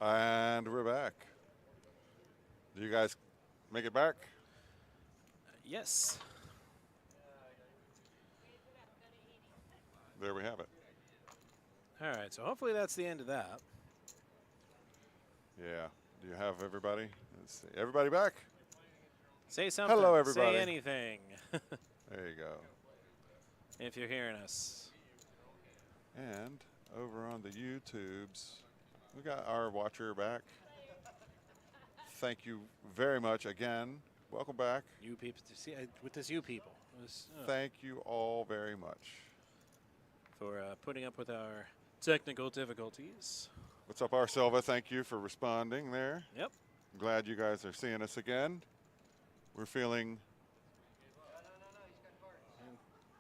And we're back. Do you guys make it back? Yes. There we have it. All right, so hopefully that's the end of that. Yeah. Do you have everybody? Let's see. Everybody back? Say something. Hello, everybody. Say anything. There you go. If you're hearing us. And over on the YouTubes, we got our watcher back. Thank you very much again. Welcome back. You people, see, with this you people. Thank you all very much. For putting up with our technical difficulties. What's up, R. Silva? Thank you for responding there. Yep. I'm glad you guys are seeing us again. We're feeling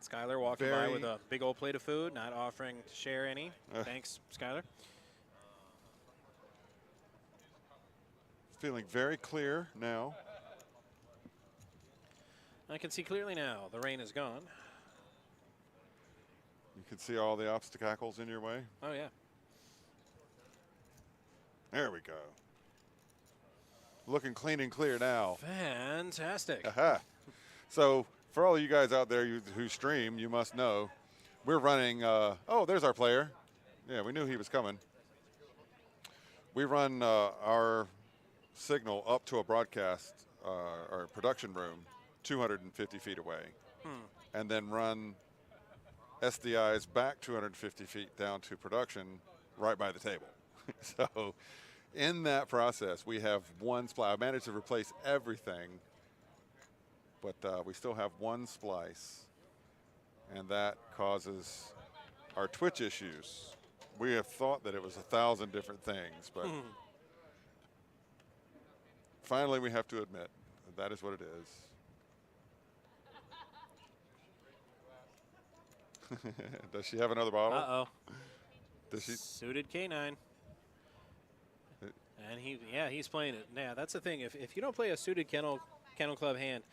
Skylar walking by with a big old plate of food, not offering to share any. Thanks, Skylar. Feeling very clear now. I can see clearly now. The rain is gone. You can see all the obstacles in your way. Oh, yeah. There we go. Looking clean and clear now. Fantastic. Aha. So for all of you guys out there who stream, you must know we're running. Oh, there's our player. Yeah, we knew he was coming. We run our signal up to a broadcast or production room 250 feet away, and then run SDIs back 250 feet down to production right by the table. So in that process, we have one splice. I managed to replace everything, but we still have one splice, and that causes our Twitch issues. We have thought that it was 1,000 different things, but finally we have to admit that is what it is. Does she have another bottle? Uh-oh. Does she? Suited K9. And he's playing it. Yeah, that's the thing. If you don't play a suited Kennel Club hand,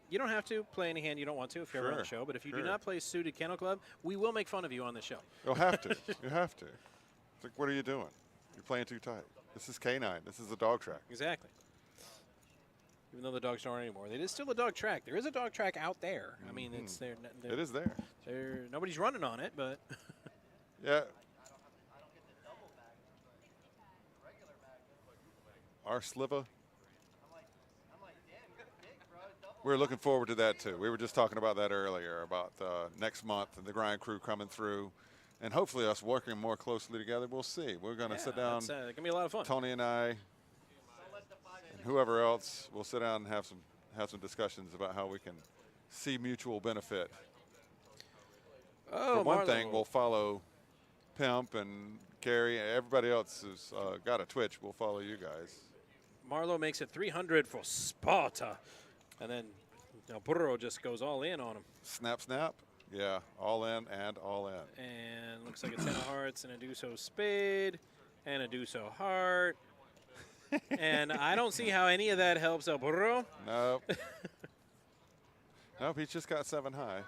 you don't have to play any hand you don't want to if you're ever on the show. But if you do not play suited Kennel Club, we will make fun of you on the show. You'll have to. You have to. It's like, what are you doing? You're playing too tight. This is K9. This is the dog track. Exactly. Even though the dogs aren't anymore, it is still a dog track. There is a dog track out there. I mean, it's there. It is there. Nobody's running on it, but yeah. Our Sliva. We're looking forward to that too. We were just talking about that earlier, about next month and the grind crew coming through, and hopefully us working more closely together. We'll see. We're going to sit down. It's going to be a lot of fun. Tony and I, and whoever else, will sit down and have some discussions about how we can see mutual benefit. Oh, for one thing, we'll follow Pimp and Gary and everybody else who's got a Twitch. We'll follow you guys. Marlowe makes it 300 for Sparta. And then Burro just goes all in on him. Snap, snap. Yeah, all in and all in. And looks like a 10 of hearts and a deuce-o spade and a deuce-o heart. And I don't see how any of that helps El Burro. Nope. Nope, he's just got 7 high.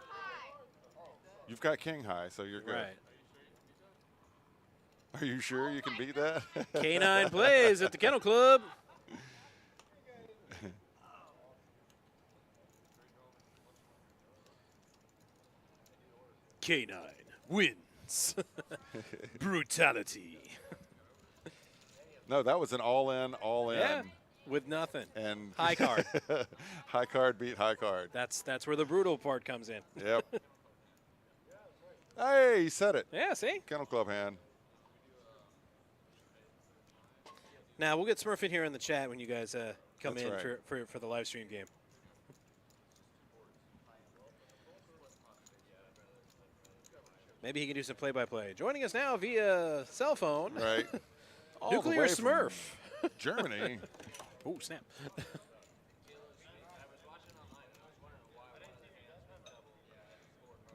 You've got king high, so you're good. Right. Are you sure you can beat that? K9 plays at the Kennel Club. K9 wins. Brutality. No, that was an all-in, all-in. Yeah, with nothing. And high card. High card beat high card. That's where the brutal part comes in. Yep. Hey, he said it. Yeah, see? Kennel Club hand. Now, we'll get Smurf in here in the chat when you guys come That's in right. for the live stream game. Maybe he can do some play-by-play. Joining us now via cell phone. Right. Nuclear Smurf. Germany. Oh, snap.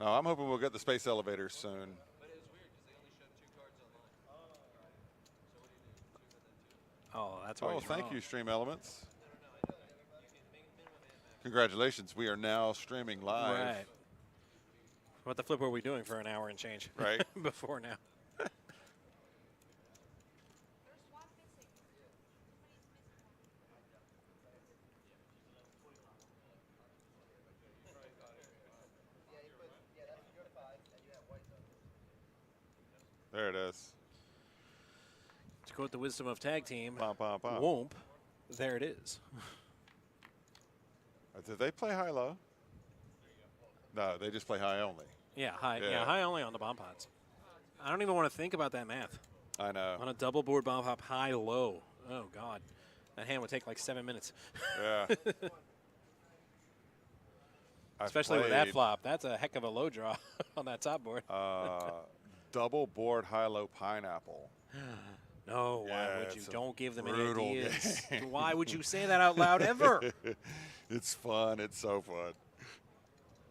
No, I'm hoping we'll get the space elevators soon. Oh, that's why. Oh, thank you, Stream Elements. Congratulations, we are now streaming live. Right. What the flip were we doing for an hour and change? Right. Before now. There it is. To quote the wisdom of tag team, Pom, pom, pom. whoomp, there it is. Did they play high-low? No, they just play high only. Yeah, high only on the bomb pots. I don't even want to think about that math. I know. On a double board bomb hop, high, low. Oh, God. That hand would take like 7 minutes. Yeah. Especially with that flop. That's a heck of a low draw on that top board. Double board high-low pineapple. No, Yeah, why would you? Don't give them any brutal ideas. game. Why would you say that out loud ever? It's fun. It's so fun.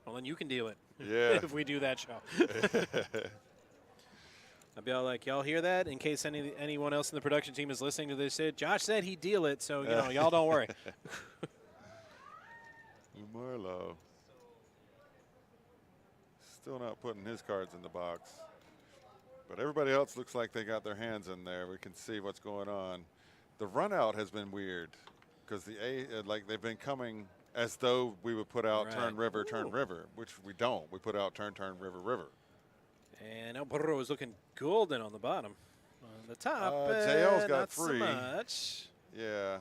Well, then you can deal it. Yeah. If we do that show. I'll be all like, y'all hear that? In case anyone else in the production team is listening to this, Josh said he'd deal it, so, y'all don't worry. Marlowe. Still not putting his cards in the box. But everybody else looks like they got their hands in there. We can see what's going on. The run out has been weird because they've been coming as though we would put out turn, river, which we don't. We put out turn, river, river. And El Burro is looking golden on the bottom. On the top, JL's got not 3. so much. Yeah,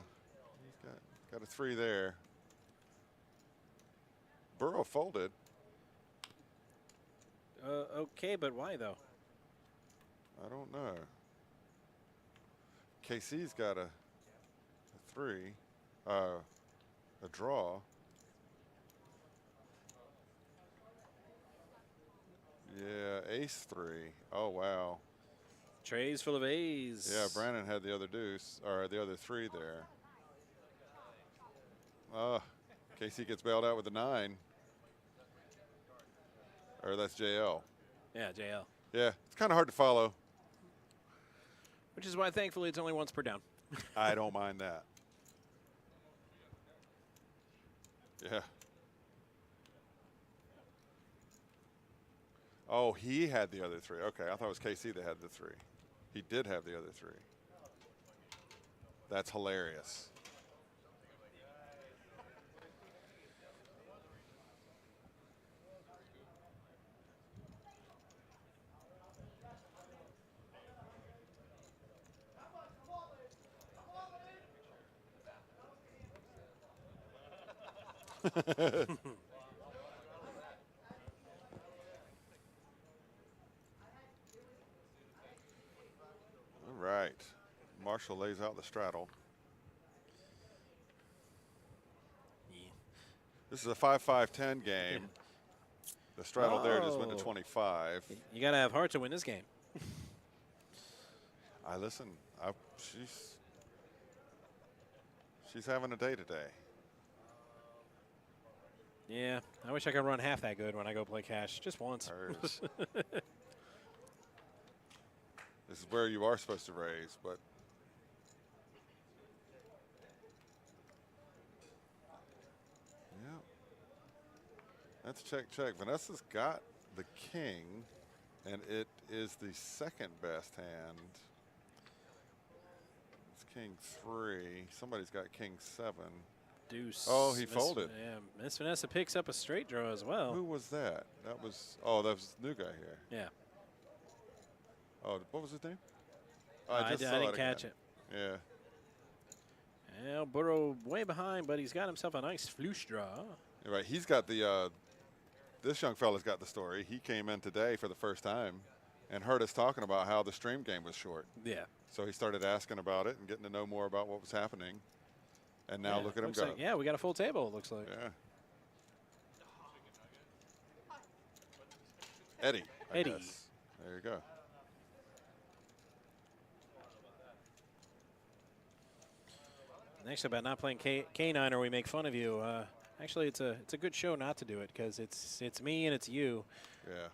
he's got a 3 there. Burrow folded. Okay, but why though? I don't know. KC's got a 3, a draw. Yeah, ace 3. Oh, wow. Trays full of A's. Yeah, Brandon had the other deuce, or the other 3 there. KC gets bailed out with a 9. Or that's JL. Yeah, JL. Yeah, it's kind of hard to follow. Which is why, thankfully, it's only once per down. I don't mind that. Yeah. Oh, he had the other 3. Okay, I thought it was KC that had the 3. He did have the other 3. That's hilarious. All right. Marshall lays out the straddle. Yeah. This is a 5-5-10 game. The straddle there just went to 25. You got to have heart to win this game. Listen. She's having a day today. Yeah, I wish I could run half that good when I go play cash, just once. Hers. This is where you are supposed to raise, but yeah. That's check. Vanessa's got the king, and it is the second best hand. It's king 3. Somebody's got king 7. Deuce. Oh, he folded. Yeah, Miss Vanessa picks up a straight draw as well. Who was that? That was the new guy here. Yeah. Oh, what was his name? I didn't catch it. Yeah. El Burro way behind, but he's got himself a nice flush draw. You're right. He's got the. This young fella's got the story. He came in today for the first time, and heard us talking about how the stream game was short. Yeah. So he started asking about it and getting to know more about what was happening. And now look at him go. Like, yeah, we got a full table, it looks like. Yeah. Eddie. I guess. There you go. Next about not playing K9 or we make fun of you. Actually, it's a good show not to do it because it's me and it's you. Yeah.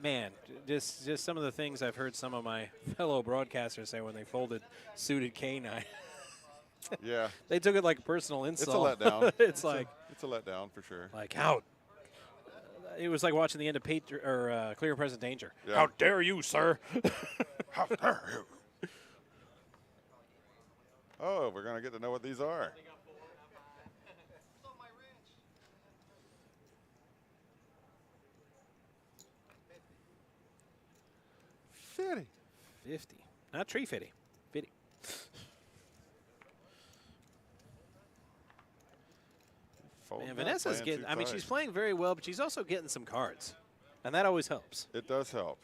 Man, just some of the things I've heard some of my fellow broadcasters say when they folded suited K9. Yeah. They took it like a personal insult. It's a letdown. It's like it's a letdown for sure. like how. It was like watching the end of Clear and Present Danger. Yeah. How dare you, sir? How dare you? Oh, we're gonna get to know what these are. Fitty. 50. Not tree 50. 50. Man, Vanessa's getting, I mean, she's playing very well, but she's also getting some cards. And that always helps. It does help.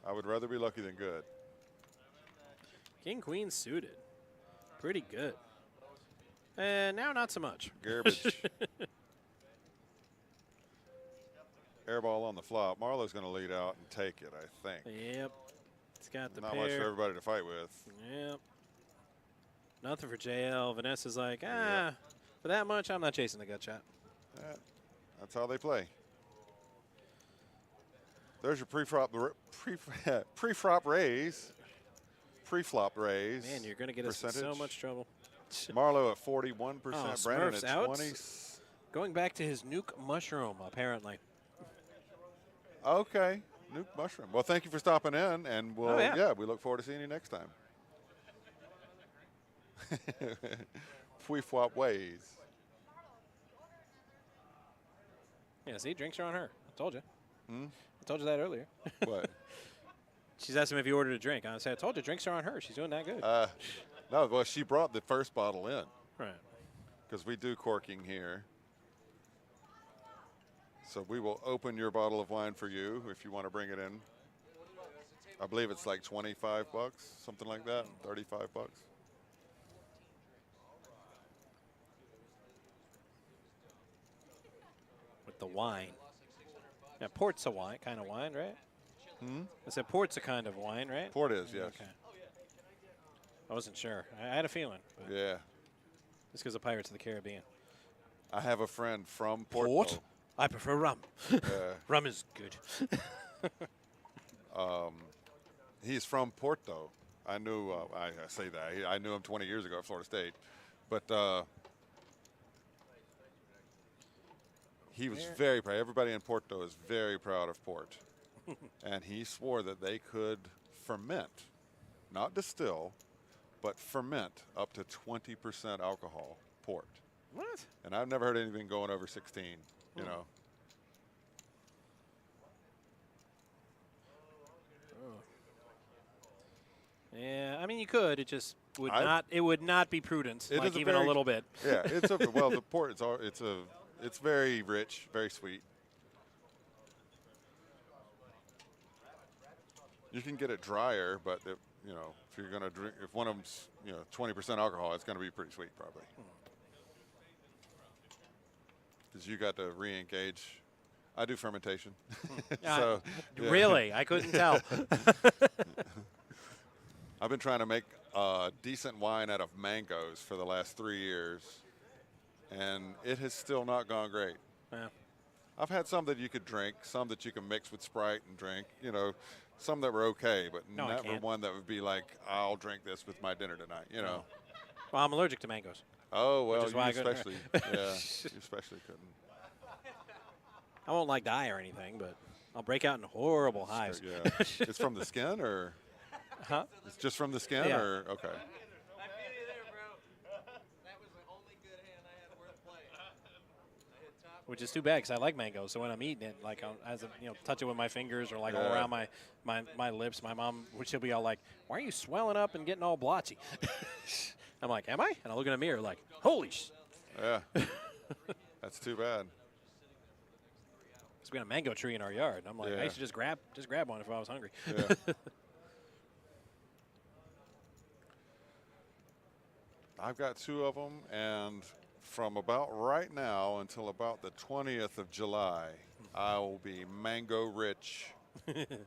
I would rather be lucky than good. King, queen suited. Pretty good. And now not so much. Garbage. Airball on the flop. Marlowe's going to lead out and take it, I think. Yep. It's got the Not pair. much for everybody to fight with. Yep. Nothing for JL. Vanessa's like, Yep. for that much, I'm not chasing the gut shot. Yeah, that's how they play. There's your pre-flop raise. Pre-flop raise. Man, you're going to get us in so much trouble. Marlowe at 41%. Oh, Brandon Smurf's at out. 20. Going back to his nuke mushroom, apparently. Okay, nuke mushroom. Well, thank you for stopping in, and we'll we look forward to seeing you next time. Pre-flop ways. Yeah, see, drinks are on her. I told you. Hmm? I told you that earlier. What? She's asking me if you ordered a drink. I said, I told you, drinks are on her. She's doing that good. No, well, she brought the first bottle in. Right. Because we do corking here. So we will open your bottle of wine for you if you want to bring it in. I believe it's like 25 bucks, something like that, 35 bucks. With the wine. Yeah, port's a wine, kind of wine, right? Hmm? I said port's a kind of wine, right? Port is, yes. Okay. I wasn't sure. I had a feeling. Yeah. Just because of Pirates of the Caribbean. I have a friend from Porto. Port? I prefer rum. Rum is good. He's from Porto. I knew, I say that, I knew him 20 years ago at Florida State. But he was very proud. Everybody in Porto is very proud of port. And he swore that they could ferment, not distill, but ferment up to 20% alcohol port. What? And I've never heard anything going over 16, you know. Yeah, I mean you could. It just would not. It would not be prudent, like even a little bit. Yeah, it's okay. Well, the port it's very rich, very sweet. You can get it drier, but if you're gonna drink, if one of them's 20% alcohol, it's gonna be pretty sweet probably. Because you got to re-engage. I do fermentation. So really, I couldn't tell. I've been trying to make decent wine out of mangoes for the last 3 years, and it has still not gone great. Yeah. I've had some that you could drink, some that you can mix with Sprite and drink, some that were okay, but never one that would be like, I'll drink this with my dinner tonight, Well, I'm allergic to mangoes. Oh, well, you you especially couldn't. I won't like die or anything, but I'll break out in horrible hives. Yeah. It's from the skin, or? Huh? It's just from the skin, Yeah. or? Okay. I feel you there, bro. That was the only good hand I had worth playing. I hit top. Which is too bad because I like mangoes. So when I'm eating it, like as a, touch it with my fingers or like all around my lips, my mom, she'll be all like, "Why are you swelling up and getting all blotchy?" I'm like, "Am I?" And I look in the mirror like, "Holy sh!" Yeah. That's too bad. Because we got a mango tree in our yard. And I'm like, I used to just grab one if I was hungry. Yeah. I've got 2 of them, and from about right now until about the 20th of July, I will be mango rich.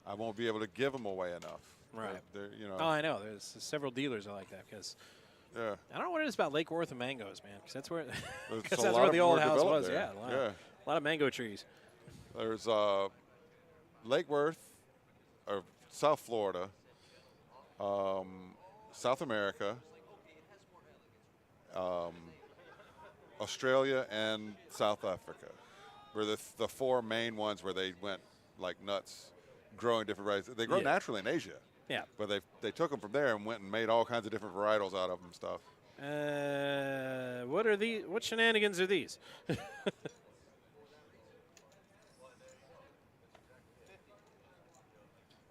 I won't be able to give them away enough. Right. Oh, I know. There's several dealers that like that because I don't know what it is about Lake Worth and mangoes, man. Because that's where, that's where the old house was. There. Yeah, a lot of mango trees. There's Lake Worth, or South Florida, South America, Australia, and South Africa were the four main ones where they went like nuts growing different varieties. They grow naturally in Asia. Yeah. But they took them from there and went and made all kinds of different varietals out of them and stuff. What shenanigans are these?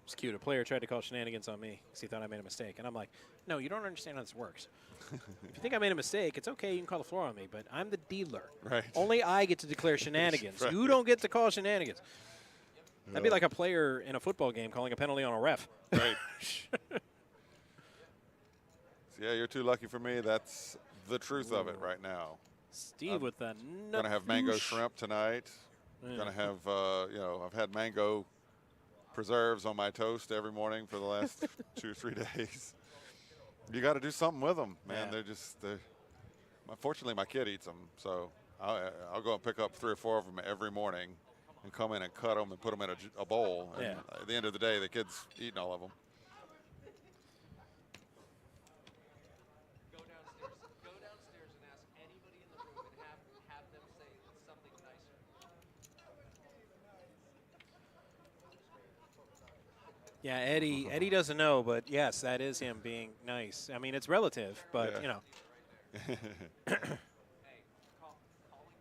It's cute. A player tried to call shenanigans on me because he thought I made a mistake. And I'm like, no, you don't understand how this works. If you think I made a mistake, it's okay. You can call the floor on me, but I'm the dealer. Right. Only I get to declare shenanigans. Right. You don't get to call shenanigans. That'd be like a player in a football game calling a penalty on a ref. Right. Yeah, you're too lucky for me. That's the truth of it right now. Steve with the Gonna have mango shrimp tonight. Yeah. Gonna have I've had mango preserves on my toast every morning for the last 2 or 3 days. You got to do something with them, man. Yeah. Fortunately, my kid eats them, so I'll go and pick up 3 or 4 of them every morning and come in and cut them and put them in a bowl. And at the end of the day, the kid's eating all of them. Go downstairs and ask anybody in the room and have them say something nicer. Yeah, Eddie doesn't know, but yes, that is him being nice. I mean, it's relative, but, you know. Hey, calling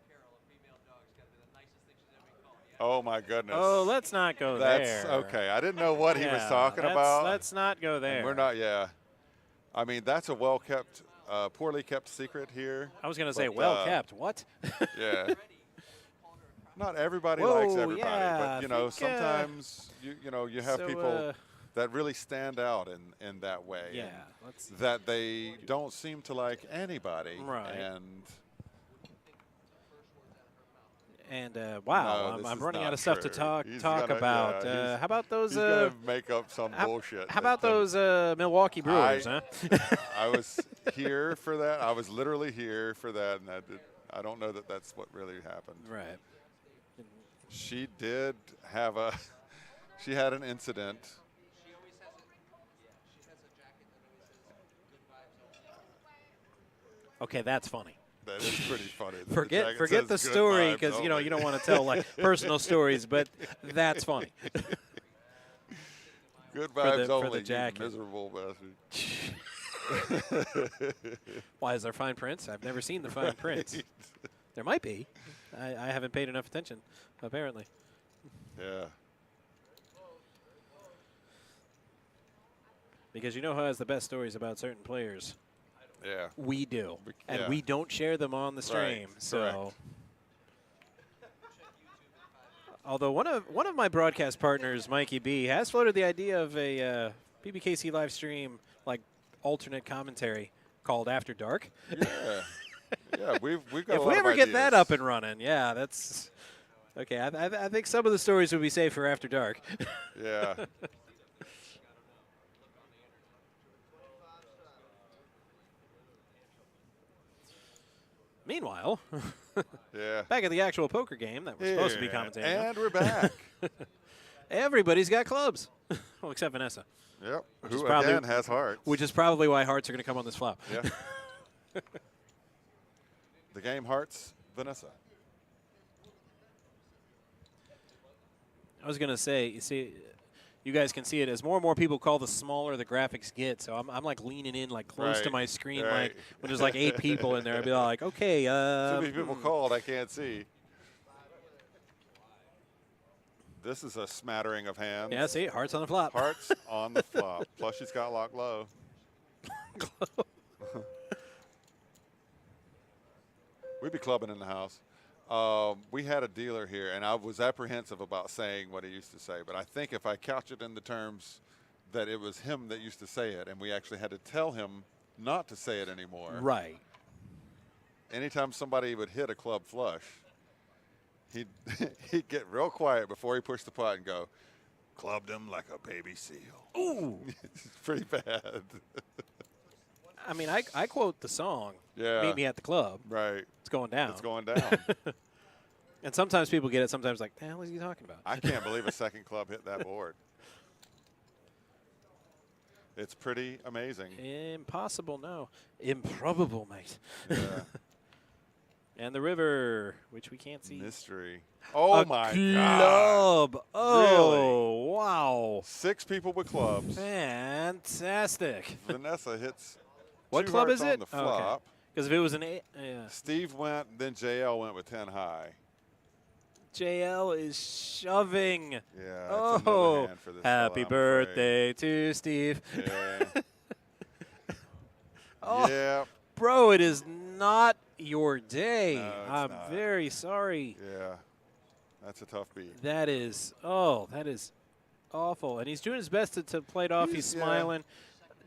Carol a female dog's got to be the nicest thing she's ever been called. Yeah. Oh, my goodness. Oh, let's not go That's there. okay. I didn't know what he was talking about. Let's not go there. And we're not, I mean, that's a well-kept, poorly kept secret here. I was going to say, but, well kept. What? Yeah. Not everybody Whoa, likes everybody, yeah, but you know, I think, sometimes you have people that really stand out in that way. Yeah. That they don't seem to like anybody. Right. And wow, no, I'm this running is out not of stuff to true. talk He's talk gonna- about. yeah, how about those? He's gonna make up some bullshit. How about those Milwaukee Brewers? Huh? I was here for that. I was literally here for that, and I don't know that that's what really happened. Right. She did have she had an incident. She always has she has a jacket that always says good vibes only. Okay, that's funny. That is pretty funny. that the jacket Forget the says good story vibes because you only. don't want to tell like personal stories, but that's funny. Good for vibes the only. You jacket. miserable bastard. Why is there fine prints? I've never seen the fine prints. There might be. I haven't paid enough attention, apparently. Yeah. Because you know who has the best stories about certain players? Yeah. We do. And yeah. we don't share them on the stream. Right, So correct. although one of my broadcast partners, Mikey B, has floated the idea of a PBKC live stream like alternate commentary called After Dark. Yeah. Yeah, we've got If a lot we of ever get that ideas. up and running, yeah, that's okay. I think some of the stories would be safe for After Dark. Yeah. Meanwhile, Yeah. back at the actual poker game that we're supposed to be Yeah. commentating on, And we're back. everybody's got clubs, well, except Vanessa, Yep. is Who probably- again has hearts. which is probably why hearts are going to come on this flop. Yeah. The game hearts, Vanessa. I was going to say, you see, you guys can see it as more and more people call the smaller the graphics get. So I'm like leaning in like close to Right, my screen, right. like when there's like 8 people in there. I'd be like, okay, Too many people called. I can't see. This is a smattering of hands. yeah, see, hearts on the flop. Hearts on the flop. Plus, she's got locked low. We'd be clubbing in the house. We had a dealer here, and I was apprehensive about saying what he used to say. But I think if I couch it in the terms that it was him that used to say it, and we actually had to tell him not to say it anymore. Right. Anytime somebody would hit a club flush, he'd get real quiet before he pushed the pot and go, clubbed him like a baby seal. Ooh. It's pretty bad. I mean, I quote the song, Yeah. Meet Me at the Club. Right. It's going down. It's going down. And sometimes people get it, sometimes like, the hell is he talking about? I can't believe a second club hit that board. It's pretty amazing. Impossible, no. Improbable, mate. Yeah. And the river, which we can't see. Mystery. Oh, A my club. God. Oh, wow. 6 people with clubs. Fantastic. Vanessa hits What 2 club hearts is on it? the flop. Because if it was an 8, yeah. Steve went, then JL went with 10 high. JL is shoving. Yeah, it's Oh, another hand for this happy fella, I'm afraid. birthday to Steve. Yeah. Oh, Yeah. bro, it is not your day. No, it's I'm not. very sorry. Yeah. That's a tough beat. That is awful. And he's doing his best to play it off. He's Yeah. smiling.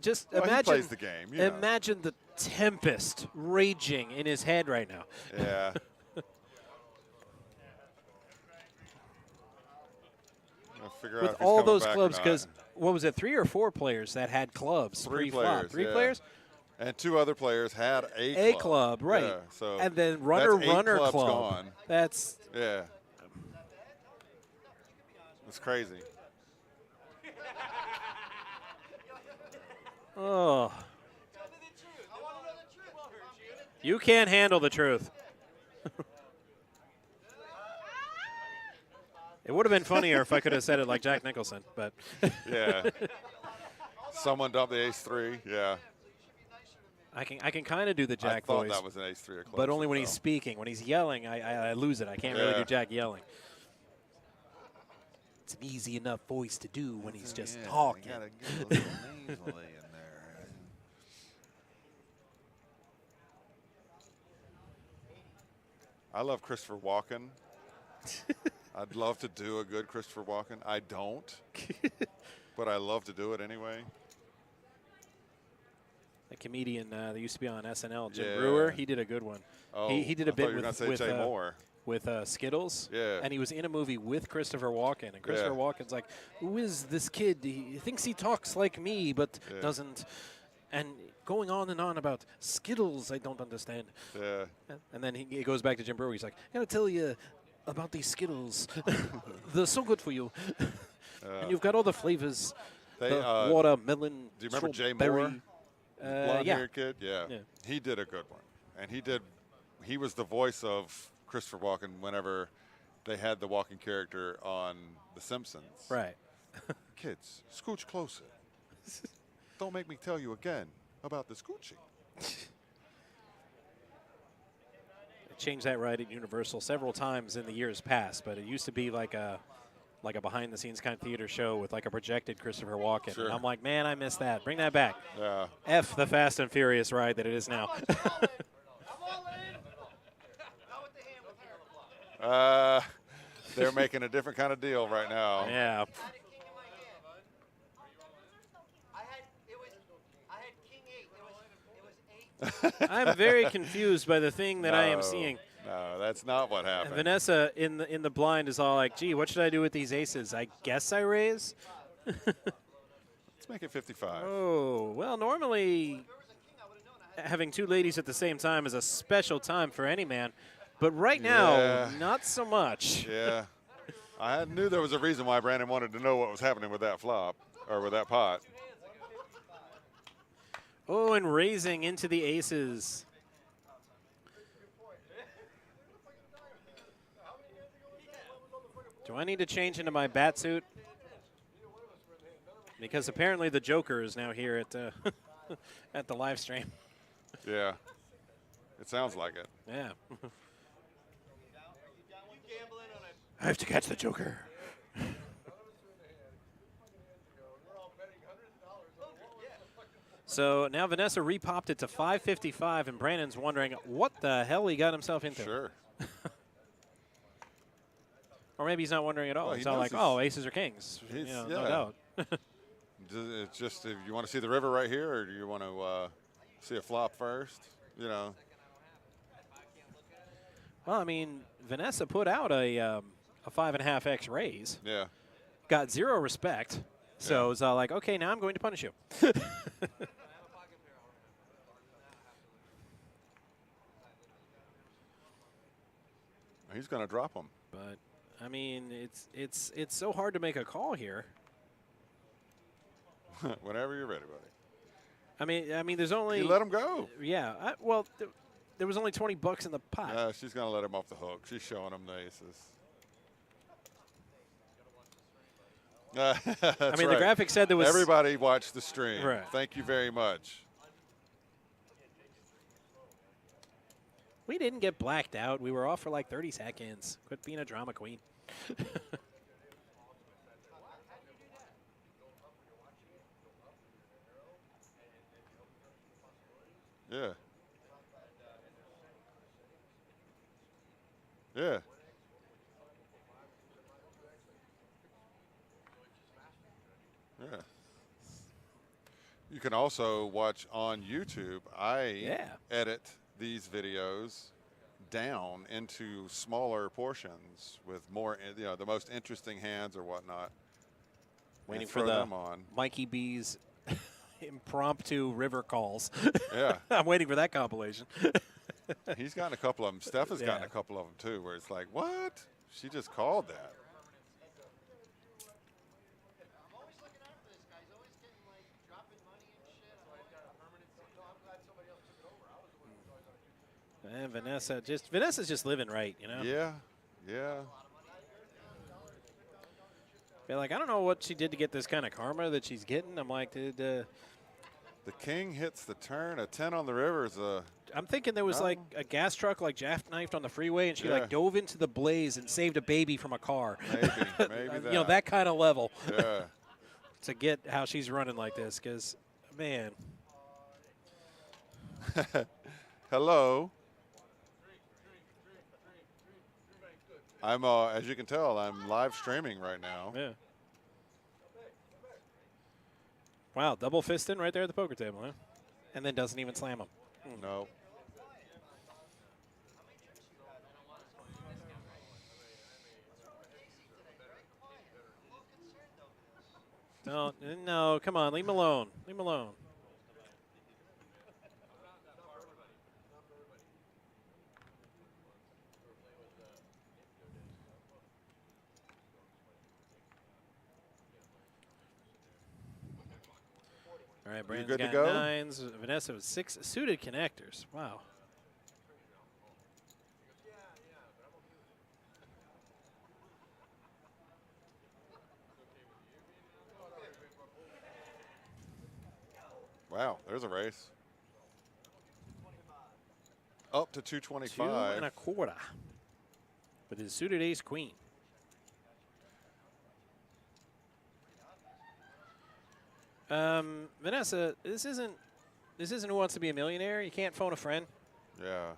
Just Well, he imagine plays the game. You know. imagine the tempest raging in his head right now. Yeah. I'll figure out With if he's all coming those back or clubs, not. because what was it, 3 or 4 players that had clubs? 3 pre-flop? players. 3 yeah. players? And 2 other players had A club, right. Yeah, so And then that's runner 8 clubs club. gone. That's Yeah. It's crazy. oh. You can't handle the truth. It would have been funnier if I could have said it like Jack Nicholson, but Yeah. Someone dumped the ace-3. Yeah. I can kind of do the I Jack thought voice, that was an ace-3 of clubs. but only when though. he's speaking. When he's yelling, I lose it. I can't really Yeah. do Jack yelling. It's an easy enough voice to do when he's just Yeah, talking. You gotta get a little nasally in there. I love Christopher Walken. I'd love to do a good Christopher Walken. I don't, but I love to do it anyway. A comedian that used to be on SNL, Jim Yeah. Brewer, he did a good one. Oh, he did I a thought bit you were gonna say with Jay Moore. Skittles. Yeah. And he was in a movie with Christopher Walken. And Christopher Yeah. Walken's like, who is this kid? He thinks he talks like me, but Yeah. doesn't. And going on and on about Skittles, I don't understand. Yeah. And then he goes back to Jim Brewer. He's like, I gotta tell you about these Skittles. They're so good for you. And you've got all the flavors. They, The watermelon, do you remember Jay strawberry. Moore? Blonde Yeah. haired kid? Yeah. Yeah. He did a good one. And he was the voice of Christopher Walken whenever they had the walking character on The Simpsons. Right. Kids, scooch closer. Don't make me tell you again about the scooching. They changed that right at Universal several times in the years past, but it used to be like a behind-the-scenes kind of theater show with like a projected Christopher Walken. Sure. And I'm like, man, I miss that. Bring that back. Yeah. F the Fast and Furious ride that it is now. They're making a different kind of deal right now. Yeah. I'm very confused by the thing that I am No, seeing. No, that's not what And happened. Vanessa in the blind is all like, gee, what should I do with these aces? I guess I raise? Let's make it 55. Oh, well, normally having 2 ladies at the same time is a special time for any man. But right now, Yeah. not so much. Yeah. I knew there was a reason why Brandon wanted to know what was happening with that flop, or with that pot. Oh, and raising into the aces. Do I need to change into my bat suit? Because apparently the Joker is now here at at the live stream. Yeah. It sounds like it. Yeah. I have to catch the Joker. So now Vanessa repopped it to 555, and Brandon's wondering what the hell he got himself into. Sure. Or maybe he's not wondering at all. Well, He's he all knows like, oh, aces or kings. You He's- know, yeah. no doubt. It's just, if you want to see the river right here, or do you want to see a flop first? You know. Well, I mean, Vanessa put out a 5.5x raise. Yeah. Got 0 respect. So Yeah. it's all like, okay, now I'm going to punish you. He's going to drop them. But I mean, it's so hard to make a call here. Whenever you're ready, buddy. I mean, there's only. You let him go. Yeah. Well, there was only $20 in the pot. She's going to let him off the hook. She's showing him the aces. I mean, the graphic said there was. Everybody watch the stream. Right. Thank you very much. We didn't get blacked out. We were off for like 30 seconds. Quit being a drama queen. Yeah. Yeah. Yeah. You can also watch on YouTube. I edit these videos down into smaller portions with more, the most interesting hands or whatnot. Waiting for the Mikey B's impromptu river calls. Yeah. I'm waiting for that compilation. He's gotten a couple of them. Steph has gotten a couple of them too, where it's like, what? She just called that. I'm always looking out for this guy. He's always getting like dropping money and shit. I'm got a permanent. No, I'm glad somebody else took it over. I was the one who was always on a And Vanessa's just living right, you know. Yeah. Yeah. Feel like I don't know what she did to get this kind of karma that she's getting. I'm like, the king hits the turn. A 10 on the river is a. I'm thinking there was like a gas truck like jackknifed on the freeway, and she like dove into the blaze and saved a baby from a car. Maybe that. You know, that kind of level. Yeah. To get how she's running like this, because man. Hello. I'm as you can tell, I'm live streaming right now. Yeah. Wow, double fisting right there at the poker table, huh? And then doesn't even slam him. No. No, come on, leave him alone. Leave him alone. All right, Brandon's good to got go? 9s. Vanessa with 6 suited connectors. Wow. Wow, there's a race. Up to 225. 2 1/4 with his suited ace queen. Vanessa, this isn't Who Wants to Be a Millionaire. You can't phone a friend. Yeah.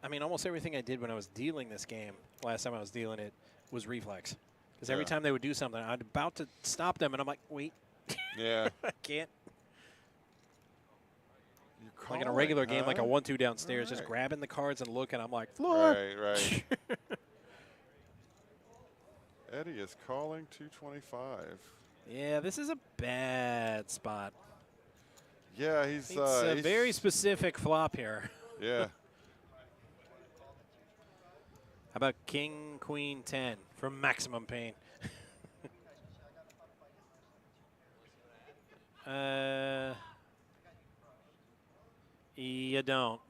I mean, almost everything I did when I was dealing this game, last time I was dealing it, was reflex. Because every time they would do something, I'm about to stop them, and I'm like, wait. Yeah. I can't. Like in a regular game, like a 1-2 downstairs, just grabbing the cards and looking. I'm like, floor. Right. Eddie is calling 225. Yeah, this is a bad spot. Yeah, he's a very specific flop here. Yeah. How about King, Queen, 10 from Maximum Pain? You don't.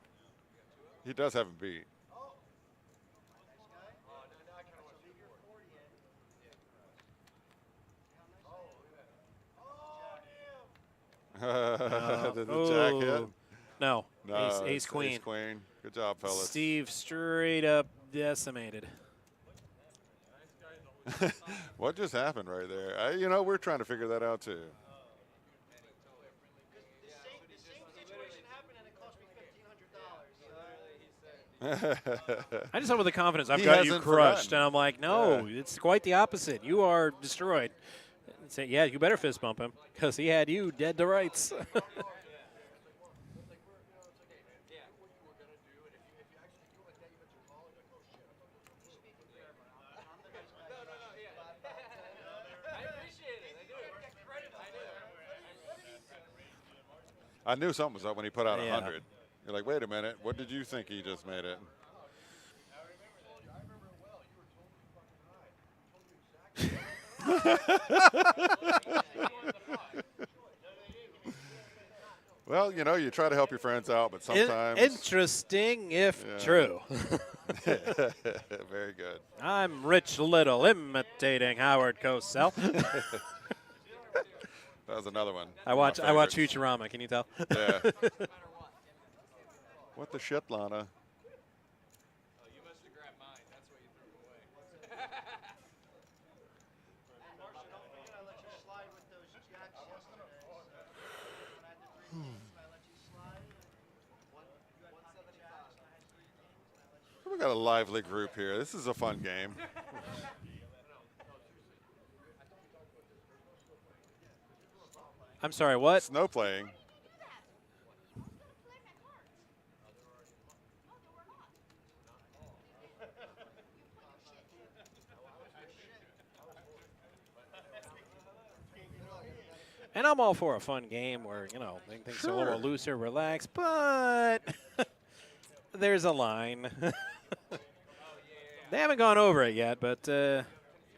He does have him beat. Did the jack hit? No. No, Ace queen. Ace queen. Good job, fellas. Steve straight up decimated. What just happened right there? We're trying to figure that out too. The same situation happened and it cost me $1,500. I just hope with the confidence I've He got you hasn't crushed, forgotten. and I'm like, no, it's quite the opposite. You are destroyed. And say, yeah, you better fist bump him because he had you dead to rights. I knew something was up when he put out Yeah. 100. You're like, wait a minute, what did you think he just made it? Well, you know, you try to help your friends out, but sometimes. Interesting, if Yeah. true. Very good. I'm Rich Little imitating Howard Cosell. That was another one. I One of watch my I watch favorites. Futurama. Can you tell? Yeah. What the shit, Lana? Oh, you must have grabbed mine. That's why you threw it away. Marshall, don't forget I let you slide with those jacks yesterday. So when I had the 3 kings, I let you slide. You had pocket jacks, and I had 3 kings, and I let you. We got a lively group here. This is a fun game. I'm sorry. What? Snow playing. And I'm all for a fun game where, you know, make things a little looser, relaxed, but there's a line. They haven't gone over it yet, but they're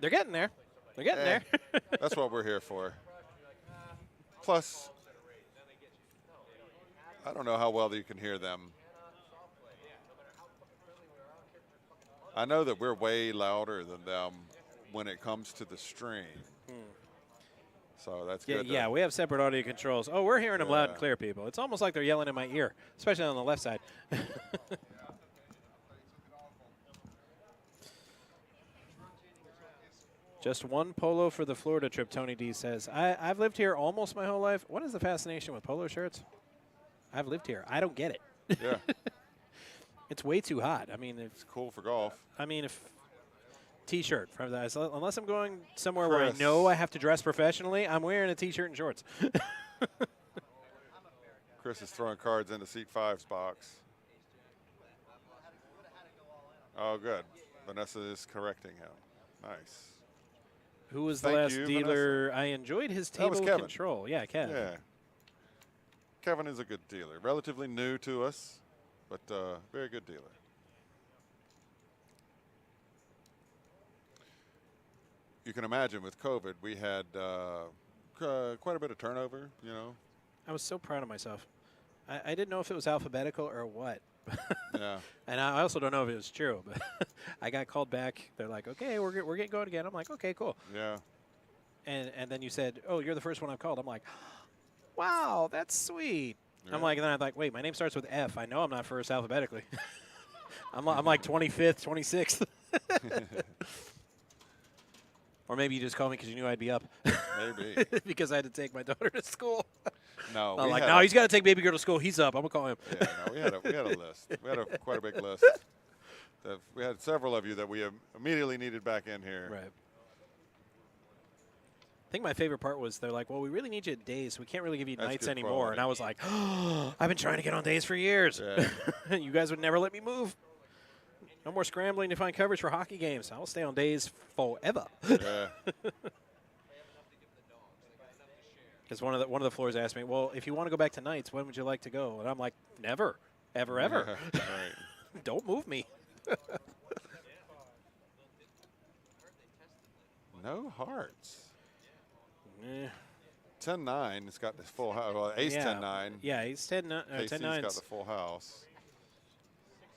getting there. They're getting there. That's what we're here for. Plus, I don't know how well you can hear them. I know that we're way louder than them when it comes to the stream. So that's Yeah, good. yeah, we have separate audio controls. Oh, we're hearing them loud and Yeah. clear, people. It's almost like they're yelling in my ear, especially on the left side. Just one polo for the Florida trip, Tony D says. I've lived here almost my whole life. What is the fascination with polo shirts? I've lived here. I don't get it. Yeah, It's way too hot. I mean, it's cool for golf. if T-shirt, unless I'm going somewhere where I Chris. know I have to dress professionally, I'm wearing a T-shirt and shorts. Chris is throwing cards into seat 5's box. Oh, good. Vanessa is correcting him. Nice. Who was the Thank last you, dealer? I enjoyed his That was table Kevin. control. Yeah, Kevin. Yeah. Kevin is a good dealer. Relatively new to us, but very good dealer. You can imagine with COVID, we had quite a bit of turnover, you know. I was so proud of myself. I didn't know if it was alphabetical or what. Yeah. And I also don't know if it was true, but I got called back. They're like, okay, we're getting going again. I'm like, okay, cool. Yeah. And then you said, oh, you're the first one I've called. I'm like, wow, that's sweet. Yeah. I'm like, and then I'm like, wait, my name starts with F. I know I'm not first alphabetically. I'm like 25th, 26th. Or maybe you just called me because you knew I'd be up. Maybe. Because I had to take my daughter to school. No. I'm we like, had no, a- he's got to take baby girl to school. He's up. I'm going to call him. Yeah, no, we had a list. We had quite a big list. We had several of you that we immediately needed back in here. Right. I think my favorite part was they're like, well, we really need you at days, so we can't really give you That's nights good anymore. quality. And I was like, oh, I've been trying to get on days for years. Yeah. You guys would never let me move. No more scrambling to find coverage for hockey games. I'll stay on days forever. Yeah. Because one of the floors asked me, well, if you want to go back to nights, when would you like to go? And I'm like, never, ever, ever. All right. Don't move me. No hearts. Eh, 10-9. It's got this full house. Well, ace yeah. 10-9. Yeah, he's 10 Casey's 9s. got the full house.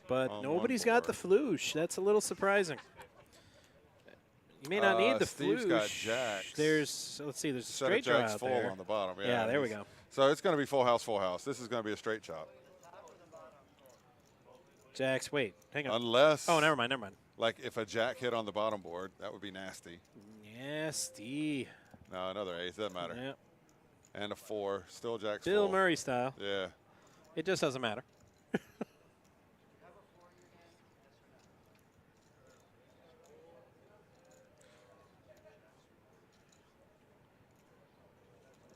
But on nobody's one got the floosh. That's a little surprising. You may not need the Steve's floosh. got jacks. Let's see, there's a Set straight of draw jacks out full there. on the bottom. Yeah, there we go. So it's going to be full house, full house. This is going to be a straight chop. Jacks, wait, hang on. Unless, Oh, never mind. like if a jack hit on the bottom board, that would be nasty. Nasty. No, another ace, doesn't matter. Yeah. And a 4, still jack's Bill full. Murray style. Yeah. It just doesn't matter.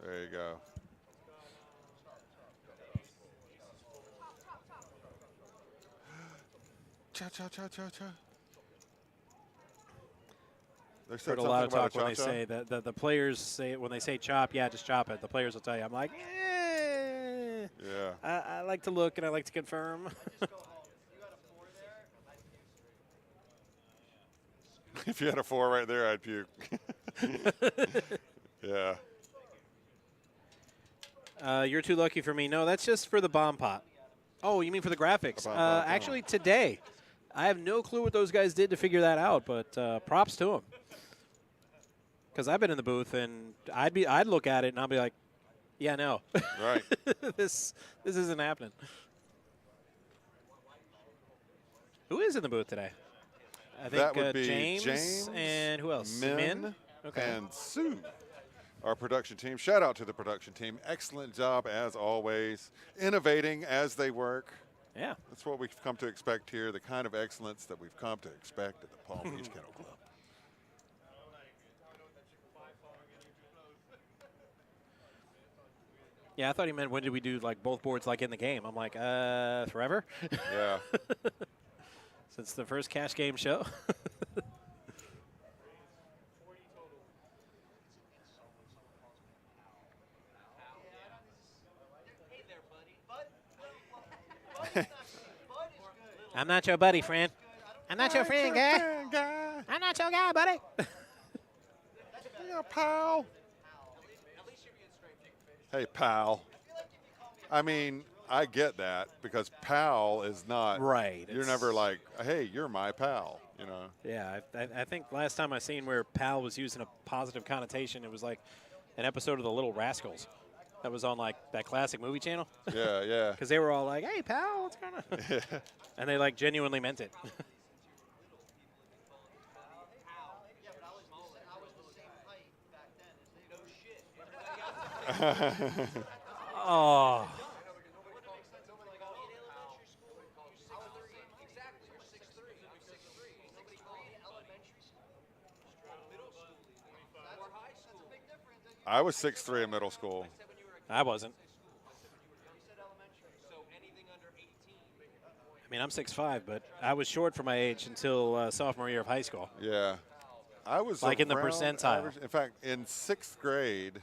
There you go. Cha cha cha cha cha. They said Heard a lot of something talk about when they say that the players say when they say chop, yeah, just chop it. The players will tell you, I'm like, eh. Yeah. I like to look and I like to confirm. Just go home. You got a 4 there. I'd puke. If you had a 4 right there, I'd puke. Yeah. You're too lucky for me. No, that's just for the bomb pot. Oh, you mean for the graphics? Bomb pot, Actually, today, I have no clue what those guys did to figure that out, but props to them. Because I've been in the booth and I'd look at it and I'll be like, yeah, no, Right. this isn't happening. Who is in the booth today? I think That would be James and who else? Min Okay. and Sue, our production team. Shout out to the production team. Excellent job as always. Innovating as they work. Yeah. That's what we've come to expect here, the kind of excellence that we've come to expect at the Palm Beach Kennel Club. Yeah, I thought he meant when did we do like both boards like in the game. I'm like, forever? Yeah. Since the first cash game show. Hey there, buddy. Bud is good. I'm not your buddy, friend. I'm not your friend, guy. guy. I'm not your guy, buddy. Yeah, pal. At least you're being straight. Hey, pal. I mean, I get that because pal is not. Right. You're it's- never like, hey, you're my pal, you know. Yeah, I think last time I seen where pal was using a positive connotation, it was like an episode of The Little Rascals that was on like that classic movie channel. Yeah, yeah. Because they were all like, hey, pal, what's going on? And they like genuinely meant it. Yeah, but I was the same height back then as they were. Oh. Exactly. You're 6'3". I'm 6'3". Nobody called me elementary school. Middle school. Or high school. That's a big difference. I was 6'3" in middle school. I wasn't. You said elementary. So anything under 18. I mean, I'm 6'5", but I was short for my age until sophomore year of high school. Yeah. I was Like in the around percentile. average. In fact, in 6th grade,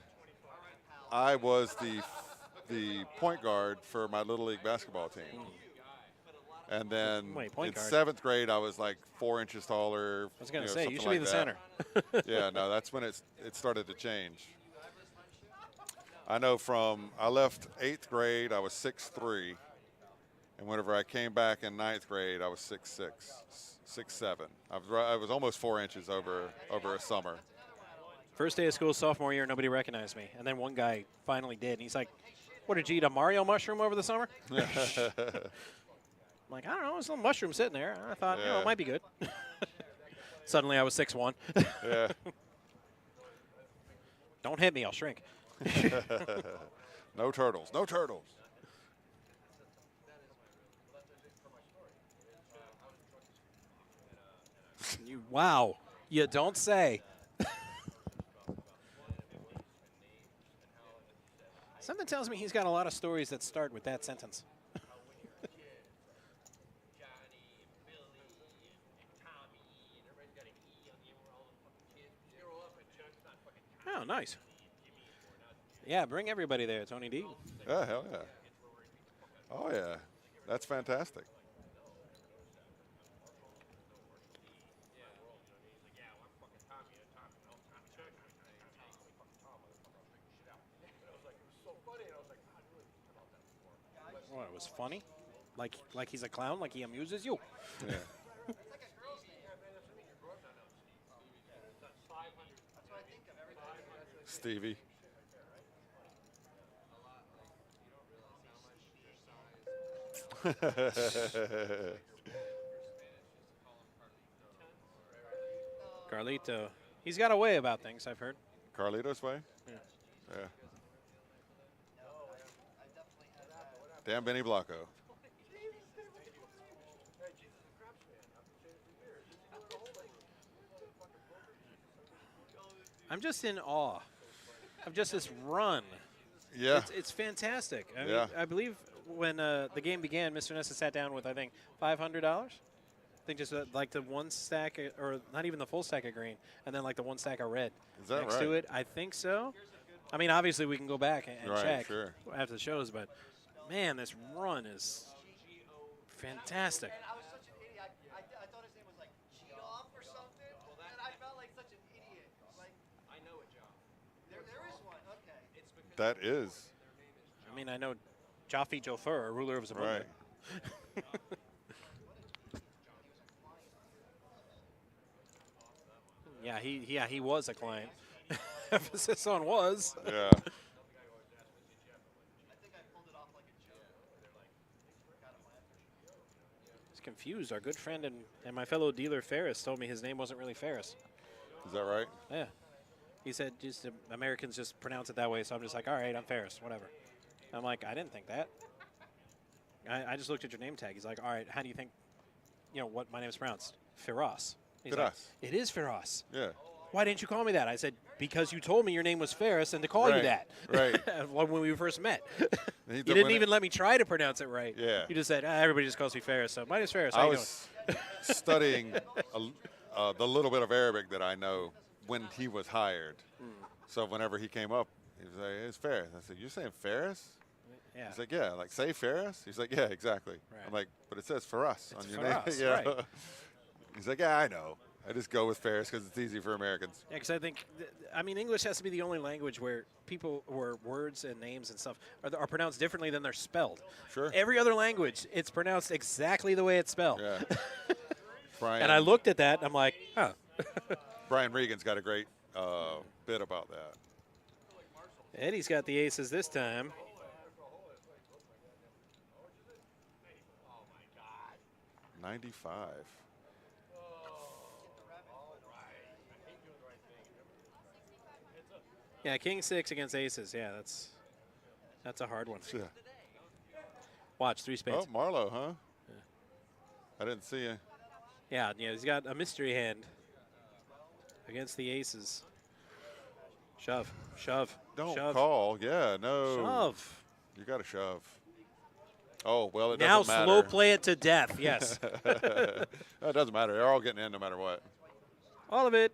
I was the point guard for my Little League basketball team. And then Wait, point in guard? 7th grade, I was like 4 inches taller. I was going to know, say, something you should like be the that. center. Yeah, no, that's when it started to change. I know I left 8th grade, I was 6'3", and whenever I came back in 9th grade, I was 6'6", 6'7". I was almost 4 inches over a summer. First day of school, sophomore year, nobody recognized me. And then one guy finally did. And he's like, what, did you eat a Mario mushroom over the summer? I'm like, I don't know, there's a little mushroom sitting there. I thought, Yeah. it might be good. Suddenly I was 6'1". Yeah. Don't hit me, I'll shrink. No turtles. No turtles. Wow. You don't say. Something tells me he's got a lot of stories that start with that sentence. Oh, nice. Yeah, bring everybody there, Tony D. Yeah, hell yeah. Oh yeah, that's fantastic. What, it was funny? Like he's a clown? Like he amuses you? Yeah. Stevie. Carlito. He's got a way about things, I've heard. Carlito's way? Yeah. Yeah. Damn Benny Blanco. I'm just in awe of just this run. Yeah. It's fantastic. I Yeah. mean, I believe when the game began, Mr. Nessa sat down with, I think, $500. I think just like the one stack, or not even the full stack of green, and then like the one stack of red Is that next right? to it. I think so. I mean, obviously we can go back and Right, check sure. after the shows, but Man, this run is fantastic. And I was such an idiot. I thought his name was like Geoff or something. And I felt like such an idiot. Like, I know a job. there is one. Okay. It's because That is. I mean, I know Jaffe Jofur, ruler of Zamunda. Right. Yeah, he was a client. Emphasis on was. Yeah. I think I pulled it off like a joke. Got him laughing. He's confused. Our good friend and my fellow dealer Ferris told me his name wasn't really Ferris. Is that right? Yeah. He said just Americans just pronounce it that way, so I'm just like, all right, I'm Ferris, whatever. I'm like, I didn't think that. I just looked at your name tag. He's like, all right, how do you think, what my name is pronounced? Firas. He's like, Firas. it is Firas. Yeah. Why didn't you call me that? I said, because you told me your name was Ferris and to call you Right, that. right. When we first met. He You did- didn't when even let me try to pronounce it right. Yeah. You just said, everybody just calls me Ferris. So my name's Ferris. How I you doing? was studying the little bit of Arabic that I know when he was hired. So whenever he came up, he was like, "It's Ferris." I said, "You're saying Ferris?" Yeah. He's like, "Yeah." Like, say Ferris? He's like, "Yeah, exactly." Right. I'm like, "But it says for us It's on your Firas, name." right. He's like, "Yeah, I know. I just go with Ferris because it's easy for Americans." Yeah, because I think, English has to be the only language where words and names and stuff are pronounced differently than they're spelled. Sure. Every other language, it's pronounced exactly the way it's spelled. Yeah. Brian, And I looked at that, and I'm like, huh. Brian Regan's got a great bit about that. Eddie's got the aces this time. Oh, 95. Yeah, king 6 against aces. Yeah, that's a hard one. Yeah. Watch, 3 spades. Oh, Marlowe, huh? I didn't see you. Yeah, he's got a mystery hand against the aces. Shove, shove, Don't shove, call. Yeah, no. shove. You got to shove. Oh, well, it Now doesn't matter. slow play it to death. Yes, It doesn't matter. They're all getting in no matter what. all of it.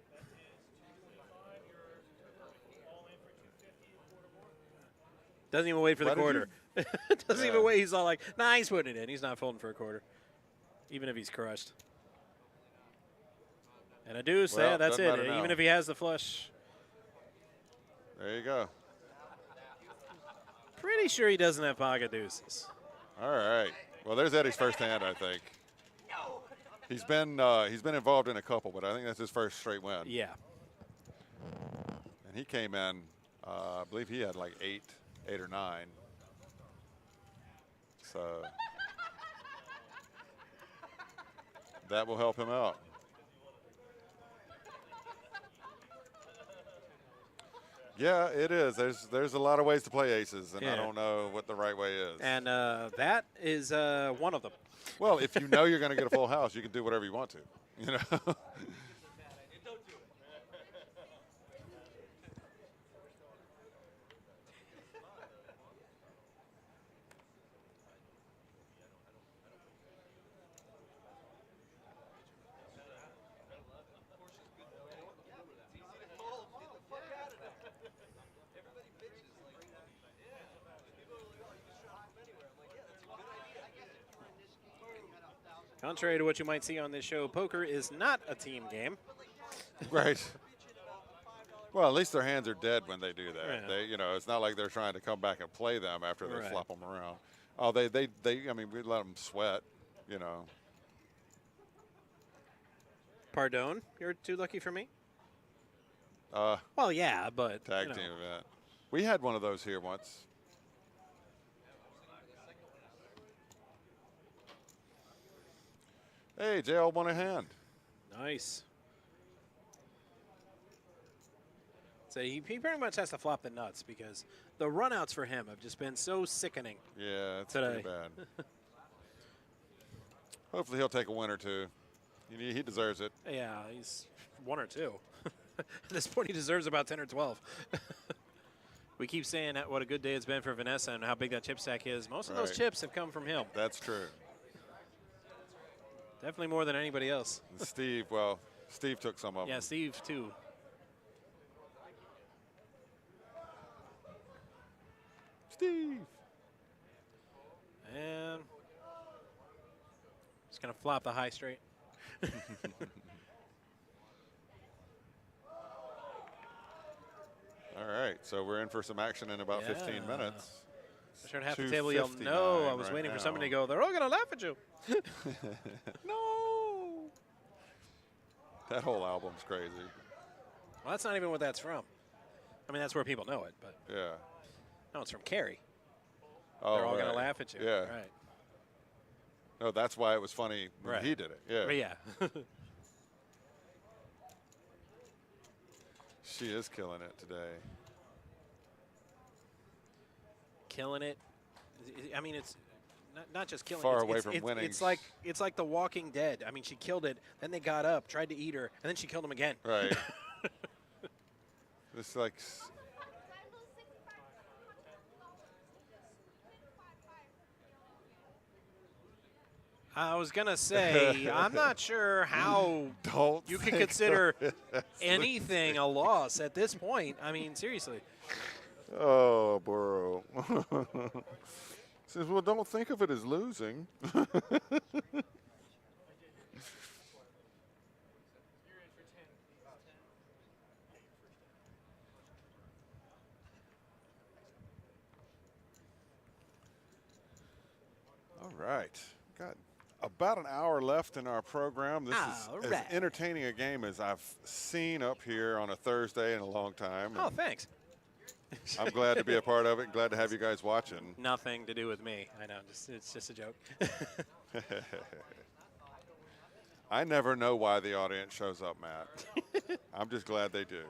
Doesn't even wait for the Why did quarter. Doesn't Yeah. even wait. He's all like, nah, he's putting it in. He's not folding for a quarter, even if he's crushed. And a deuce, Well, yeah, that's doesn't it. matter now. Even if he has the flush. There you go. Pretty sure he doesn't have pocket deuces. All right. Well, there's Eddie's first hand, I think. He's been involved in a couple, but I think that's his first straight win. Yeah. And he came in, I believe he had like 8 or 9. So that will help him out. Yeah, it is. There's a lot of ways to play aces, and I Yeah. don't know what the right way is. And that is one of them. Well, if you know you're going to get a full house, you can do whatever you want to. You know. Contrary to what you might see on this show, poker is not a team game. Right. Well, at least their hands are dead when they do that. Yeah. They, it's not like they're trying to come back and play them after they Right. flop them around. Oh, they. I mean, we let them sweat. Pardon, you're too lucky for me? Uh, Well, yeah, but tag team event. We had one of those here once. Hey, JL won a hand. Nice. So he pretty much has to flop the nuts because the runouts for him have just been so sickening. Yeah, it's Today. pretty bad. Hopefully he'll take a win or two. He deserves it. Yeah, he's 1 or 2. At this point, he deserves about 10 or 12. We keep saying that what a good day it's been for Vanessa and how big that chip stack is. Most of those Right. chips have come from him. That's true. Definitely more than anybody else. And Steve took some of Yeah, them. Steve, too. Steve. And just going to flop the high straight. All right, so we're in for some action in about 15 minutes. I'm sure at half the table you'll know I was waiting for somebody to go, they're all going to laugh at you. No! That whole album's crazy. Well, that's not even what that's from. I mean, that's where people know it, but Yeah. no, it's from Carrie. Oh, They're all going to right. laugh at you. Yeah. Right. No, that's why it was funny when Right. he did it. Yeah. But yeah. She is killing it today. Killing it. I mean, it's not just killing. Far it's, away it's, from it's, winning. It's like The Walking Dead. I mean, she killed it, then they got up, tried to eat her, and then she killed him again. Right. It's like, I was gonna say, I'm not sure how don't you can think consider of it as anything a loss at this point. I mean, seriously. Oh, Burrow. Says, well, don't think of it as losing. All right. Got about an hour left in our program. This is All as right. entertaining a game as I've seen up here on a Thursday in a long time. Oh, thanks. I'm glad to be a part of it. Glad to have you guys watching. Nothing to do with me. I know. It's just a joke. I never know why the audience shows up, Matt. I'm just glad they do.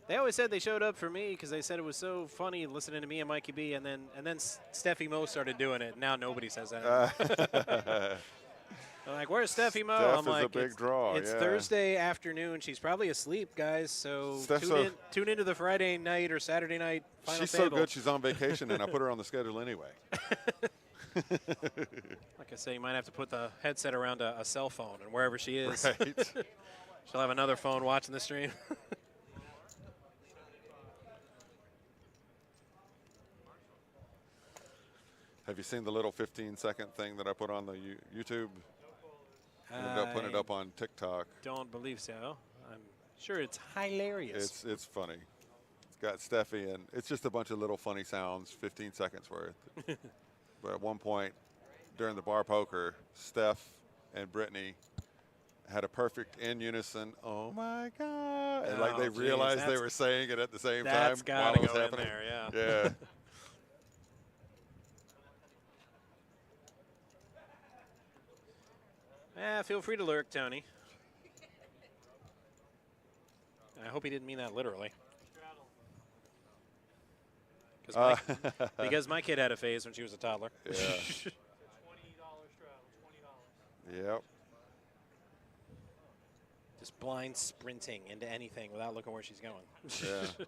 They always said they showed up for me because they said it was so funny listening to me and Mikey B, and then Steffi Mo started doing it. Now nobody says that. I'm like, where's Steffi Mo? Steph I'm is a like, big draw, It's yeah. Thursday afternoon. She's probably asleep, guys. So Steph's tune into the Friday night or Saturday night final She's table. so good she's on vacation, and I put her on the schedule anyway. Like I say, you might have to put the headset around a cell phone, and wherever she is, Right. she'll have another phone watching the stream. Have you seen the little 15-second thing that I put on the YouTube? I ended up putting it up on TikTok. Don't believe so. I'm sure it's hilarious. It's funny. It's got Steffi, and it's just a bunch of little funny sounds, 15 seconds worth. But at one point during the bar poker, Steph and Brittany had a perfect in unison, oh my God. And like Oh, they geez, realized they were saying it at the same time That's while got to it was go in happening. there, yeah. Yeah. Feel free to lurk, Tony. I hope he didn't mean that literally. Because my kid had a phase when she was a toddler. Yeah. $20 straddle, $20. Yep. Just blind sprinting into anything without looking where she's going. Yeah.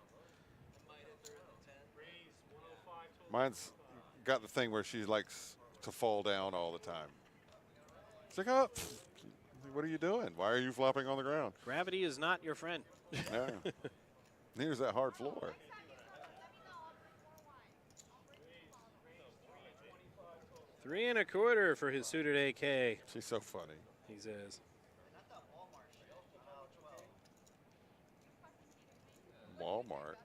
Mine's got the thing where she likes to fall down all the time. It's like, oh, what are you doing? Why are you flopping on the ground? Gravity is not your friend. Yeah. Neither's that hard floor. Three and a quarter for his suited AK. She's so funny. He says. Walmart.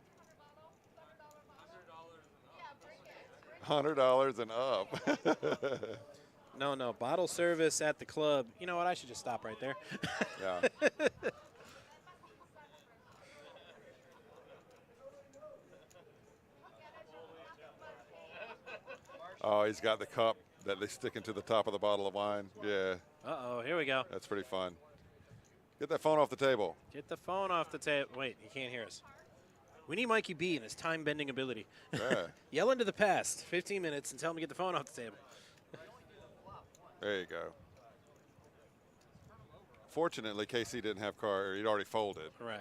$100 and up. No, bottle service at the club. You know what? I should just stop right there. Yeah. Oh, he's got the cup that they stick into the top of the bottle of wine. Yeah, Uh-oh, here we go. that's pretty fun. Get that phone off the table. Get the phone off the table. Wait, he can't hear us. We need Mikey B and his time-bending ability. Yeah. Yell into the past, 15 minutes, and tell him to get the phone off the table. There you go. Fortunately, KC didn't have card. He'd already folded. Right.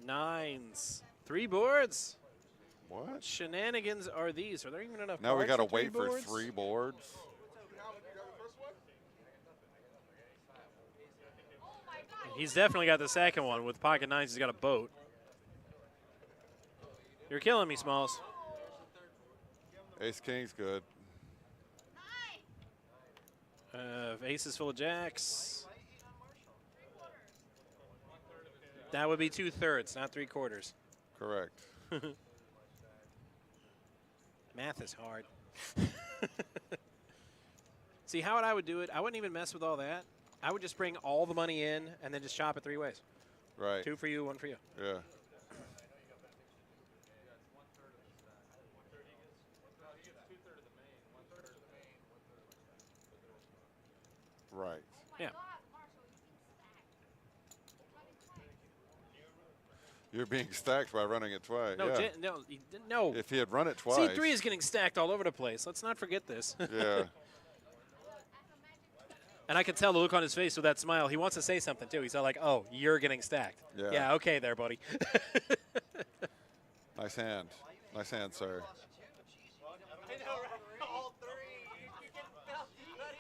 Nines. 3 boards. What? Shenanigans are these? Are there even enough Now we cards got to for 3 wait for boards? 3 boards. He's definitely got the second one. With pocket nines, he's got a boat. You're killing me, Smalls. Ace King's good. Aces full of jacks. That would be 2/3, not 3/4. Correct. Math is hard. See, how I would do it, I wouldn't even mess with all that. I would just bring all the money in and then just chop it 3 ways. Right. 2 for you, 1 for you. Yeah. Right. Yeah. You're being stacked by running it twice. No, yeah. no. If he had run it twice. C3 is getting stacked all over the place. Let's not forget this. Yeah. And I can tell the look on his face with that smile. He wants to say something, too. He's all like, oh, you're getting stacked. Yeah. Yeah, okay there, buddy. Nice hand. Nice hand, sir. I know, right? All three. You get belty, buddy.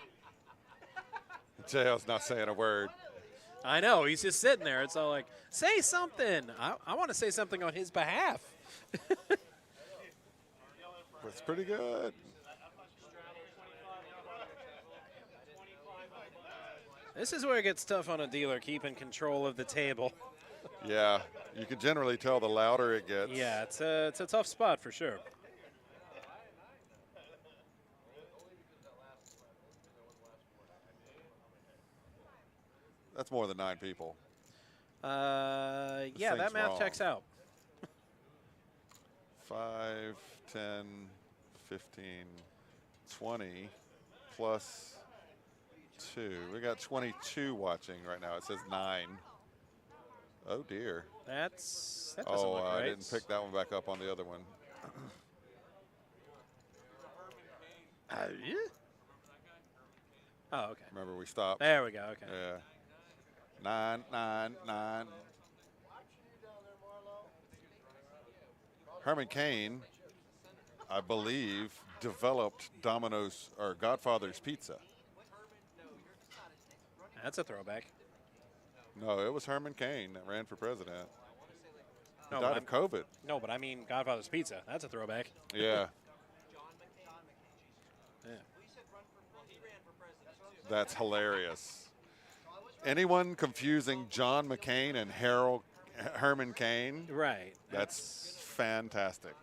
JL's not saying a word. I know. He's just sitting there. It's all like, say something. I want to say something on his behalf. It's pretty good. This is where it gets tough on a dealer, keeping control of the table. Yeah. You can generally tell the louder it gets. Yeah, it's a tough spot for sure. That's more than 9 people. Yeah, that thing's math wrong. checks out. 5, 10, 15, 20 plus 2. We got 22 watching right now. It says 9. Oh dear. That doesn't Oh, look I right. didn't pick that one back up on the other one. Yeah? Oh, okay. Remember, we stopped. There we go. Okay. Yeah. 9, 9, 9. Herman Cain, I believe, developed Domino's or Godfather's Pizza. That's a throwback. No, it was Herman Cain that ran for president. He No, died but of COVID. No, but I mean Godfather's Pizza. That's a throwback. Yeah, Yeah. that's hilarious. Anyone confusing John McCain and Herman Cain, Right. that's fantastic.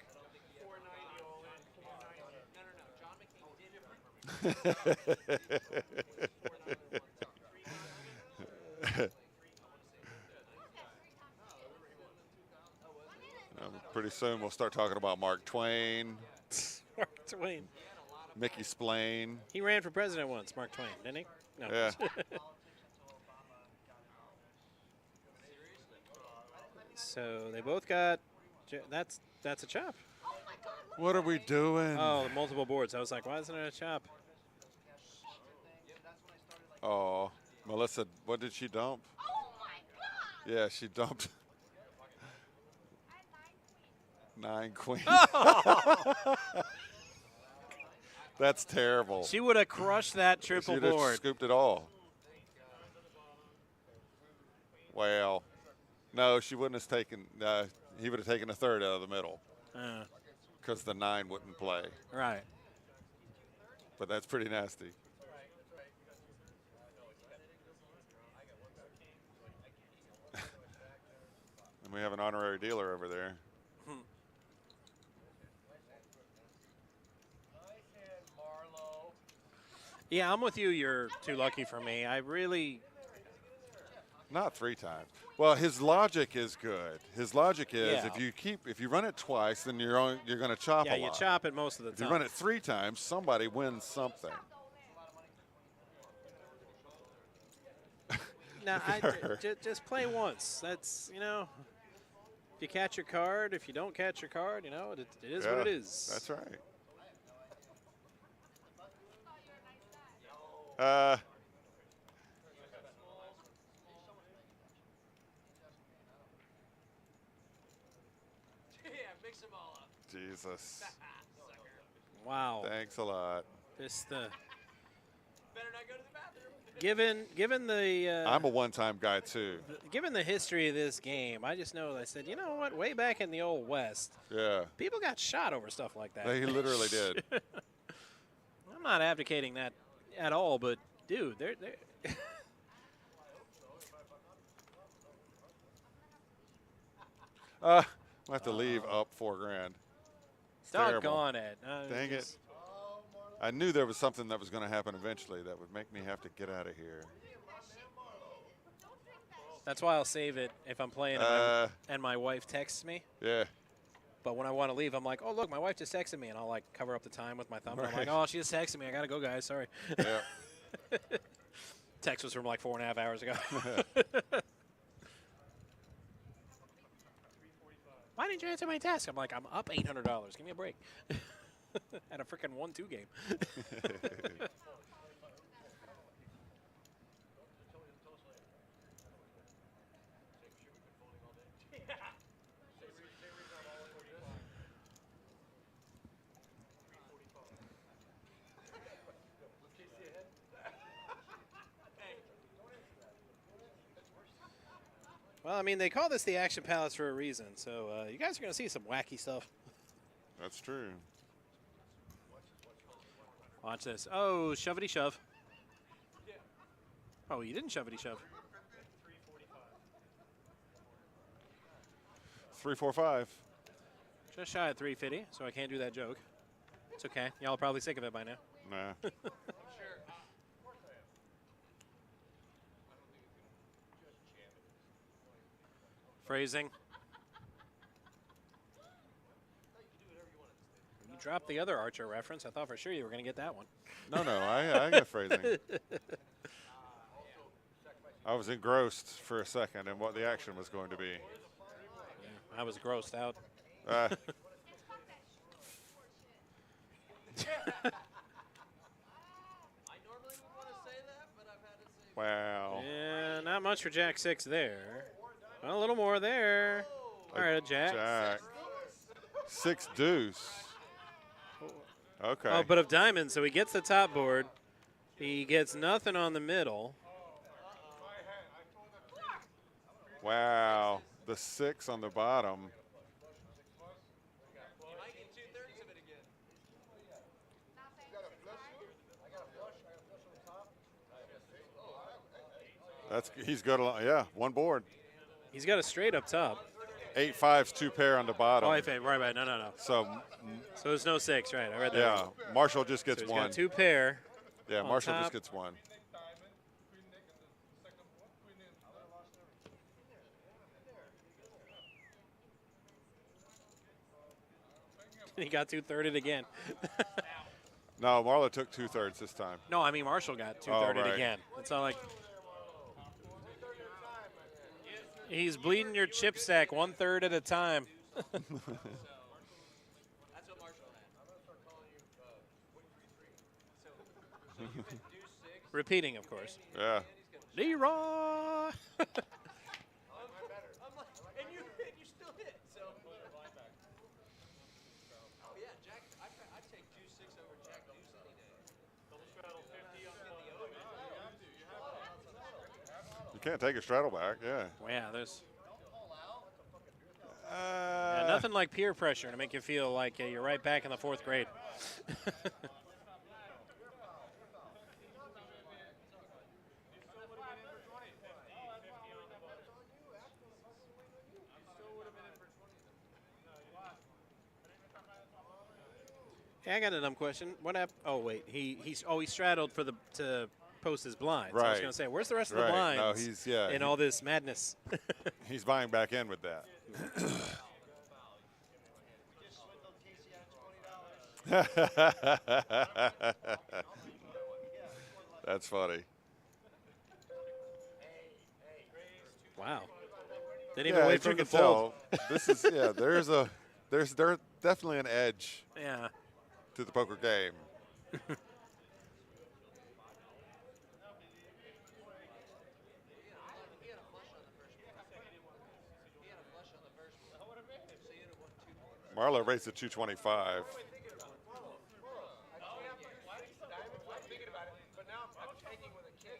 Pretty soon we'll start talking about Mark Twain, Mark Twain. Mickey Splain. He ran for president once, Mark Twain, didn't he? No. Yeah. So they both got. That's a chop. What are we doing? Oh, multiple boards. I was like, why isn't it a chop? Oh, Melissa, what did she dump? Oh my God! Yeah, she dumped 9 queens. That's terrible. She would have crushed that triple She'd have board. scooped it all. Well, no, she wouldn't have taken. He would have taken a third out of the middle because the 9 wouldn't play. Right. But that's pretty nasty. And we have an honorary dealer over there. Yeah, I'm with you. You're too lucky for me. I really. Not 3 times. Well, his logic is good. His logic is Yeah. if you run it twice, then you're going to chop Yeah, a you lot. chop it most of the If you time. run it 3 times, somebody wins something. No, just play once. That's, you know, if you catch your card, if you don't catch your card, you know, it is what it is. That's right. Yeah, mix them all up. Jesus. Wow. Thanks a lot. This Better not go to the bathroom. Given the I'm a one-time guy too. given the history of this game, I just know I said, you know what? Way back in the old West, Yeah, people got shot over stuff like that. they literally did. I'm not advocating that at all, but dude, they're I have to leave up $4,000. It's terrible. doggone it. Dang it. I knew there was something that was going to happen eventually that would make me have to get out of here. That's why I'll save it if I'm playing and my wife texts me. Yeah. But when I want to leave, I'm like, oh, look, my wife just texted me. And I'll, like, cover up the time with my thumb. And I'm like, Right. oh, she just texted me. I got to go, guys. Sorry. Yeah. Text was from, like, 4.5 hours ago. Why didn't you answer my text? I'm like, I'm up $800. Give me a break. At a freaking 1-2 game. Well, I mean, they call this the Action Palace for a reason, so you guys are going to see some wacky stuff. That's true. Watch this. Oh, shovity shove. Oh, you didn't shovity shove. 345. Just shy of 350, so I can't do that joke. It's okay. Y'all are probably sick of it by now. Nah. Phrasing. You dropped the other Archer reference. I thought for sure you were going to get that one. No, I got phrasing. I was engrossed for a second in what the action was going to be. Yeah, I was grossed out. Uh, I normally would want to say that, but I've had to say. wow. Yeah, not much for Jack 6 there. Well, a little more there. All right, a Jack. Jack. 6 deuce. Okay. Oh, but of diamonds, so he gets the top board. He gets nothing on the middle. Wow. The 6 on the bottom. You might get 2/3 of it again. He's good along. Yeah, one board. He's got a straight up top. 8 5s, 2 pair on the bottom. Oh, right. No. So So there's no 6, right? I read that. yeah, wrong. Marshall just So gets he's one. got 2 pair. Yeah, on Marshall just top. gets one. He got 2/3 again. No, Marla took 2/3 this time. No, I mean Marshall got 2/3 right. again. It's not like he's bleeding your chip stack 1/3 at a time. That's what Marshall had. So you could do 6. Repeating, of course. Yeah. Leroy. I'm like, and you still hit. So. Oh yeah, Jack. I'd take 2/6 over Jack Deuce any day. Double straddle 50 on the You can't take a straddle back. Yeah. Well, yeah, there's nothing like peer pressure to make you feel like you're right back in the 4th grade. Hey, I got a dumb question. What happened? Oh wait, he straddled for to post his blinds. So I was Right. going to say, where's the rest of the Right. blinds? No, he's yeah. in all this madness. He's buying back in with that. We just swindled Casey out of $20. That's funny. Wow. Didn't even Yeah, wait if for you him to can fold. tell, this is there's definitely an edge Yeah. to the poker game. He had a flush on the first one. He had a flush on the first one. So you'd have won 2 points. Marla raised to 225. I'm thinking about it, but now I'm taking with a king.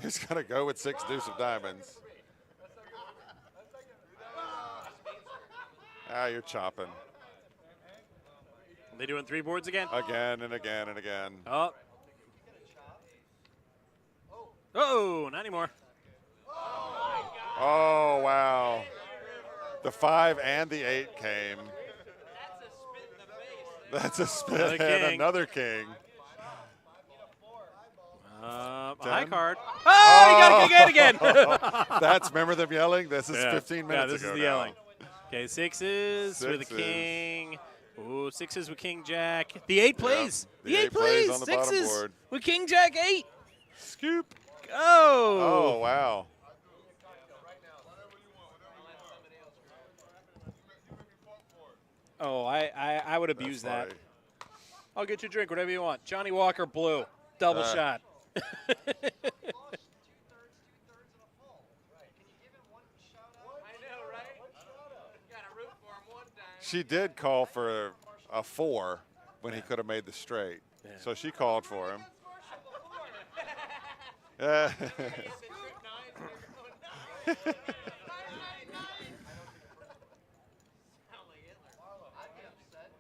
He's going to go with 6 deuce of diamonds. Ah, you're chopping. They doing 3 boards again? Again and again and again. Oh. Oh, not anymore. Oh, wow. The 5 and the 8 came. That's a spit Another and king. another king. A high 10. card. Oh, you got to kick it again. That's, remember them yelling? This is Yeah. 15 minutes ago this is the now. yelling. Okay, 6s with a Sixes. king. Ooh, 6s with king jack. The 8 plays. The 8 plays on the bottom 6s board. with king jack 8. Scoop. Oh. Oh, wow. Oh, I would abuse That's that. funny. I'll get you a drink, whatever you want. Johnny Walker blue. Double shot. Two thirds and a full. Can you give him one shout out? I know, right? Got to root for him one time. She did call for a 4 when he could have made the straight. Yeah. So she called for him. Yeah. I'd be upset.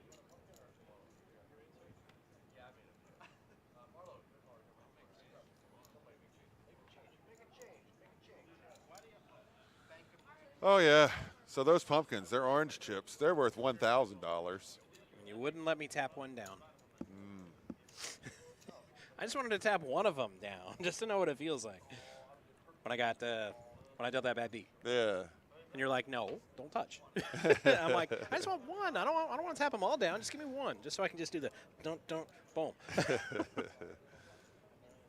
Oh, yeah. So those pumpkins, they're orange chips. They're worth $1,000. You wouldn't let me tap one down. Mm. I just wanted to tap one of them down, just to know what it feels like. When I dealt that bad beat, Yeah. and you're like, no, don't touch. I'm like, I just want one. I don't want to tap them all down. Just give me one, just so I can just do the don't boom.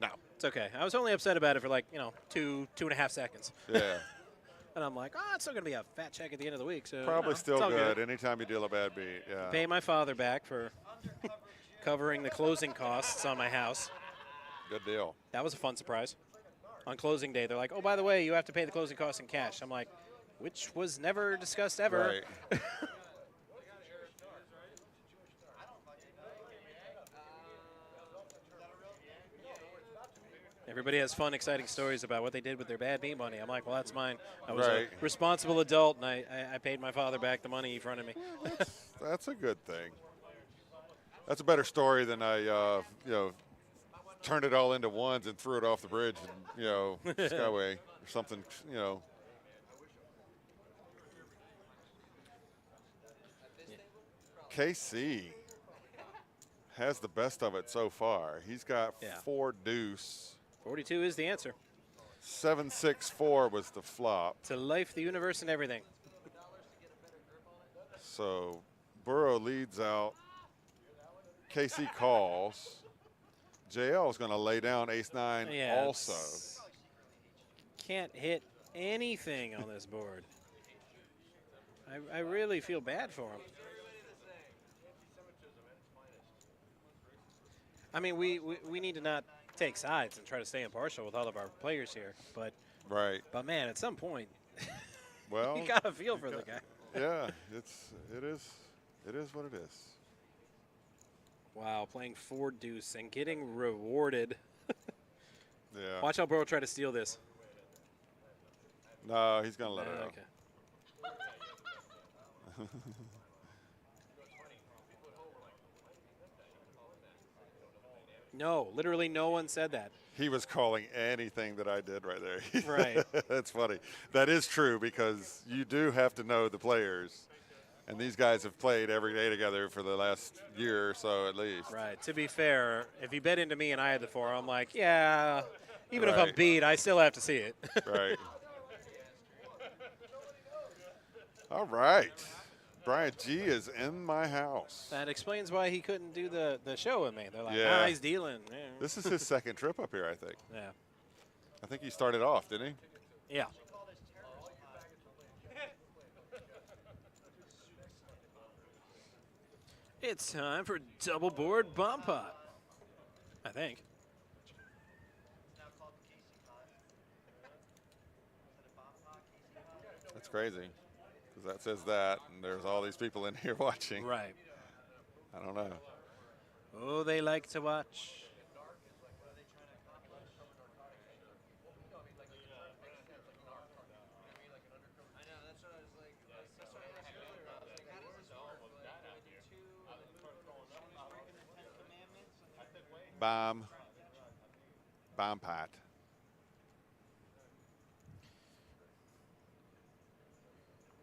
No. It's okay. I was only upset about it for like 2.5 seconds, Yeah. and I'm like, oh, it's still gonna be a fat check at the end of the week. So Probably it's still all good anytime you deal a bad beat. Yeah. Pay my father back for covering the closing costs on my house. Good deal. That was a fun surprise. On closing day, they're like, oh, by the way, you have to pay the closing costs in cash. I'm like, which was never discussed ever. Right. Everybody has fun, exciting stories about what they did with their bad beat money. I'm like, well, that's mine. I was Right. a responsible adult, and I paid my father back the money he fronted me. That's a good thing. That's a better story than I, turned it all into ones and threw it off the bridge and, Skyway or something, KC has the best of it so far. He's got Yeah. 4 deuce. 42 is the answer. 7-6-4 was the flop. To life, the universe, and everything. So Burrow leads out. KC calls. JL is going to lay down ace-9 Yeah, also. Can't hit anything on this board. I really feel bad for him. I mean, we need to not take sides and try to stay impartial with all of our players here, but Right. man, at some point, Well, you gotta feel for the guy. yeah, it is what it is. Wow, playing 4 deuce and getting rewarded. Yeah. Watch how Burrow try to steal this. No, he's going to let it out. Okay. No, literally no one said that. He was calling anything that I did right there. Right. That's funny. That is true because you do have to know the players. And these guys have played every day together for the last year or so at least. Right. To be fair, if he bet into me and I had the 4, I'm like, yeah, even if I'm Right. beat, I still have to see it. Right. All right. Brian G is in my house. That explains why he couldn't do the show with me. They're like, Yeah. he's dealing. Yeah. This is his second trip up here, I think. Yeah. I think he started off, didn't he? Yeah. It's time for double board bomb pot. I think. Now called the KC Pod. Instead of Bomb Pod, KC Pod. That's crazy. Because that says that, and there's all these people in here watching. Right. I don't know. Oh, they like to watch. Bomb. Bomb pot.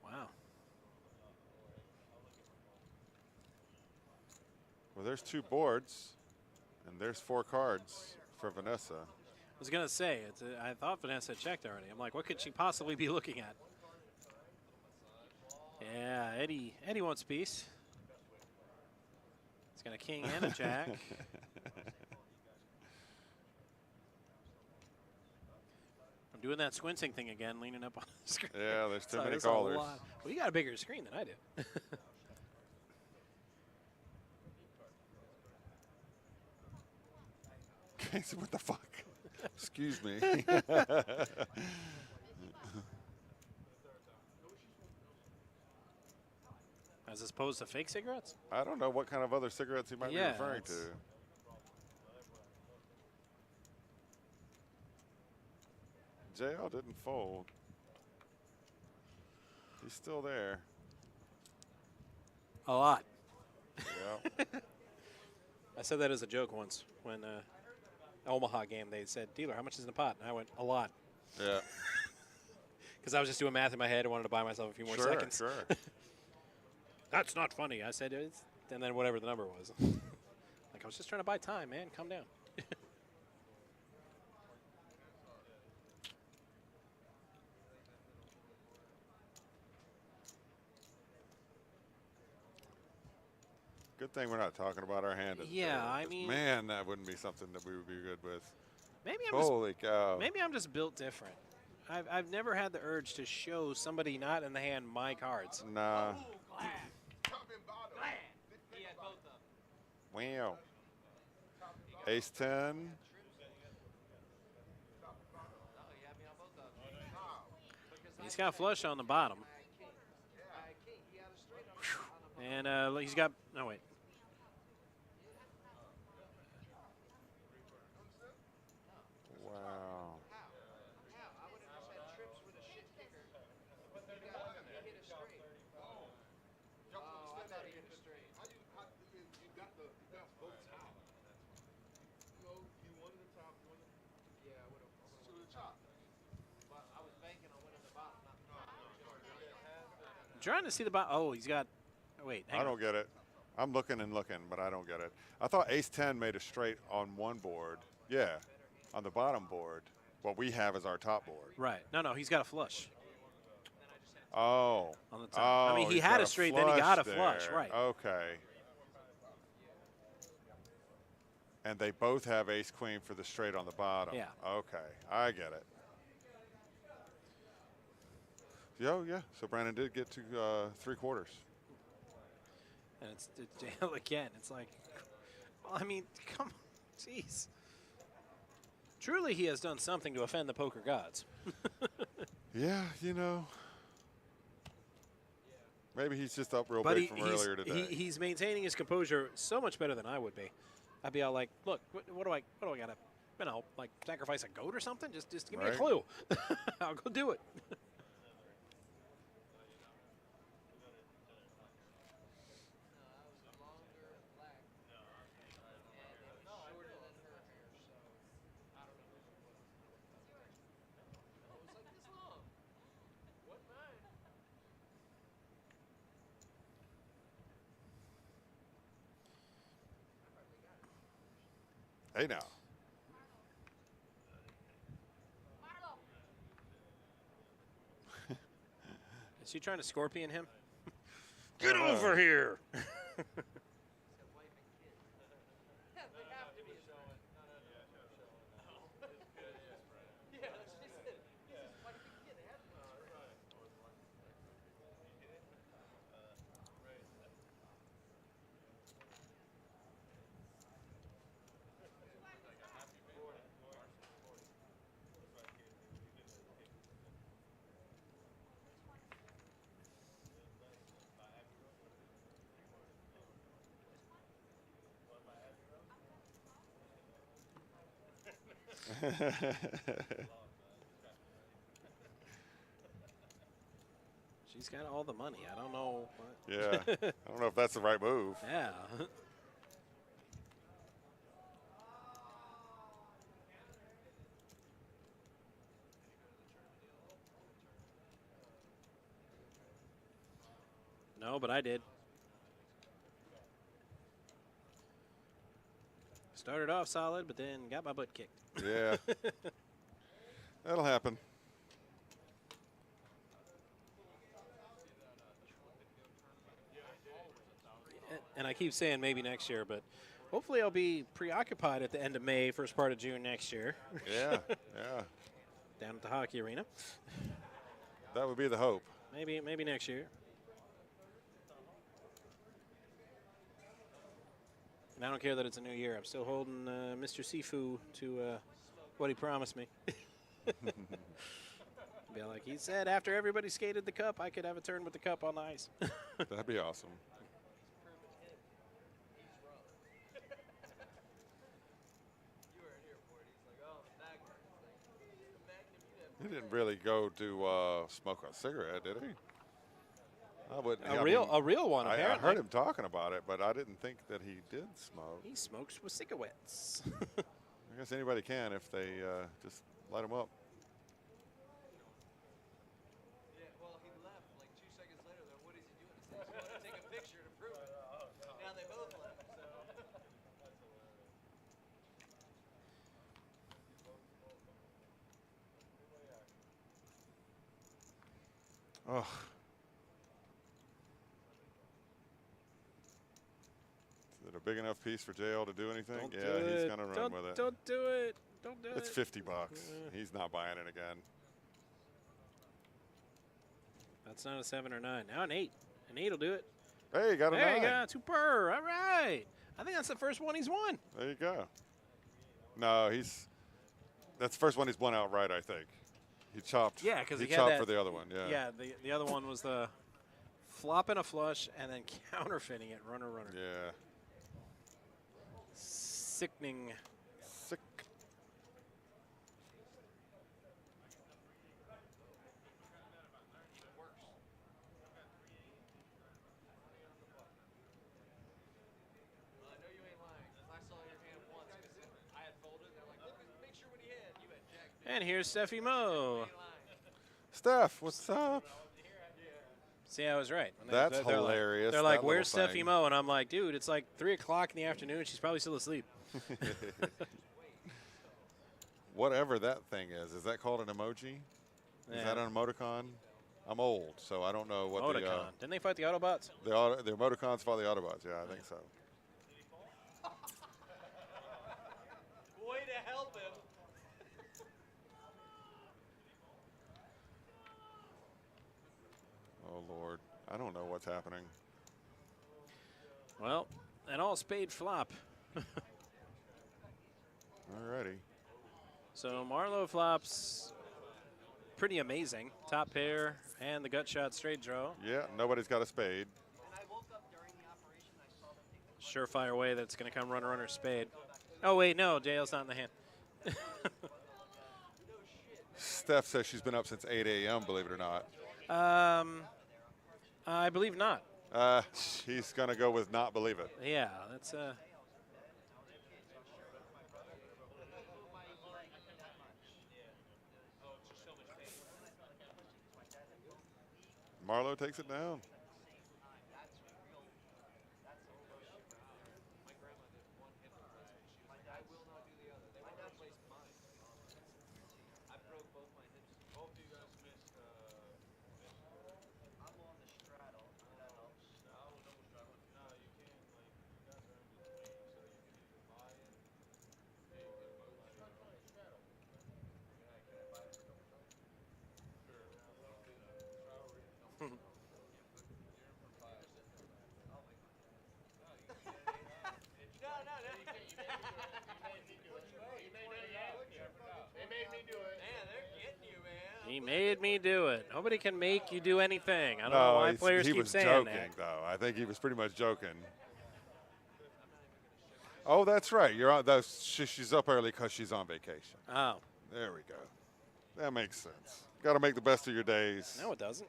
Wow. Well, there's 2 boards, and there's 4 cards for Vanessa. I was gonna say, I thought Vanessa had checked already. I'm like, what could she possibly be looking at? Yeah, Eddie wants peace. He's got a king and a jack. I'm doing that squinting thing again, leaning up on the screen. Yeah, there's too So many there's a callers. lot. Well, you got a bigger screen than I do. Casey, what the fuck? Excuse me. As opposed to fake cigarettes? I don't know what kind of other cigarettes he might be Yeah, referring to. it's- JL didn't fold. He's still there. A lot. Yep. I said that as a joke once when Omaha game. They said, "Dealer, how much is in the pot?" And I went, "A lot," Yeah. because I was just doing math in my head and wanted to buy myself a few more Sure, seconds. sure. That's not funny. I said, and then whatever the number was. Like, I was just trying to buy time, man. Calm down. Good thing we're not talking about our hand. at the Yeah, table, I 'cause mean- man, that wouldn't be something that we would be good with. Maybe Holy cow. maybe I'm just built different. I've never had the urge to show somebody not in the hand my cards. Nah. He had both of them. Wow. Ace 10. No, he had me on both of them. Because He's got a flush on the bottom, I had king. I had king. He had a straight on the and he's got no wait. Wow. How? I would have just had trips with a shit kicker. You hit a straight. Oh, I thought he hit a straight. Yeah, I would have. But I was banking on winning the bottom, not the top. I'm trying to see the bottom. Oh, he's got. Oh, wait, hang I on. don't get it. I'm looking and looking, but I don't get it. I thought Ace 10 made a straight on one board. Yeah, on the bottom board. What we have is our top board. Right. No, he's got a flush Oh. on the top. I mean, he he's had got a straight, then he got a there. flush. Right. Okay. And they both have ace queen for the straight on the bottom. Yeah. Okay, I get it. Yo, yeah. So Brandon did get to 3/4. And it's jail again. It's like, well, I mean, come on, jeez. Truly, he has done something to offend the poker gods. Yeah, you know. Maybe he's just up real But big from earlier today. he's maintaining his composure so much better than I would be. I'd be all like, look, what do I gotta, like sacrifice a goat or something? Just give me a Right. clue. I'll go do it. Longer black. And it was shorter than her hair, so I don't know. It was like this long. What mine? Hey now. Is he trying to scorpion him? Get over here. Said wife and kid. Yeah, they have to be. Yeah, that's what she said. He says wife and kid. They have to be. She's got all the money. I don't know. Yeah. I don't know if that's the right move. Yeah. No, but I did. Started off solid, but then got my butt kicked. Yeah. That'll happen. And I keep saying maybe next year, but hopefully I'll be preoccupied at the end of May, first part of June next year. Yeah, yeah. Down at the hockey arena. That would be the hope. Maybe next year. And I don't care that it's a new year. I'm still holding Mr. Sifu to what he promised me. Be like, he said after everybody skated the cup, I could have a turn with the cup on the ice. That'd be awesome. He didn't really go to smoke a cigarette, did he? I wouldn't. A real one, I apparently. heard him talking about it, but I didn't think that he did smoke. He smokes with cigarettes. I guess anybody can if they just light them up. Yeah, well, he left like 2 seconds later. Then what is he doing? He says, "I want to take a picture to prove it." Now they both left. So. Oh. Is it a big enough piece for JL to do anything? Don't Yeah, do he's it. gonna run Don't, with it. Don't do it. Don't do It's it. 50 bucks. He's not buying it again. That's not a 7 or 9. Now an 8. An 8 will do it. Hey, got a There 9. you go. Super. All right. I think that's the first one he's won. There you go. No, that's the first one he's won outright, I think. He chopped. Yeah, because he he chopped had that, for the other one. Yeah. Yeah, the other one was the flop and a flush and then counterfeiting it, runner. Yeah. Sickening. Sick. I know you ain't lying. 'Cause I saw your hand once because I had folded. They're like, look, make sure what he had. You had jack. And here's Steffi Mo. Ain't lying. Steph, what's up? See, I was right. When That's they're like- hilarious, They're like, that where's little Steffi thing." Mo? And I'm like, dude, it's like 3 o'clock in the afternoon. She's probably still asleep. Whatever that thing is that called an emoji? Is Yeah. that an emoticon? I'm old, so I don't know what Oticon. Didn't they fight the Autobots? the emoticons fought the Autobots. Yeah, I think so. Way to help him. Oh Lord, I don't know what's happening. Well, an all spade flop. Alrighty. So Marlowe flops pretty amazing. Top pair and the gut shot straight draw. Yeah, nobody's got a spade. And I woke up during the operation. I saw them take Surefire way that's going to come runner spade. Oh, wait, no, JL's not in the hand. Steph says she's been up since 8 a.m., believe it or not. I believe not. He's going to go with not believe it. Yeah, that's Marlowe takes it down. I will not do the other. They won't replace mine. I broke both my hips. Both of you guys missed. I'm on the straddle. If that helps. I don't know what straddle. No, you can't. Like you guys are in between, so you can either buy it. Yeah, you can buy it. Try to straddle. Can I buy it for double time? Sure. Straddle read. You're in for 5. I'll make it. No, no, no. They made me do it. Man, they're getting you, man. he made me do it. Nobody can make you do anything. I don't know why players he keep was saying joking, that. though. I think he was pretty much joking. Oh, that's right. You're on. She's up early because she's on vacation. Oh, There we go. That makes sense. Got to make the best of your days. no, it doesn't.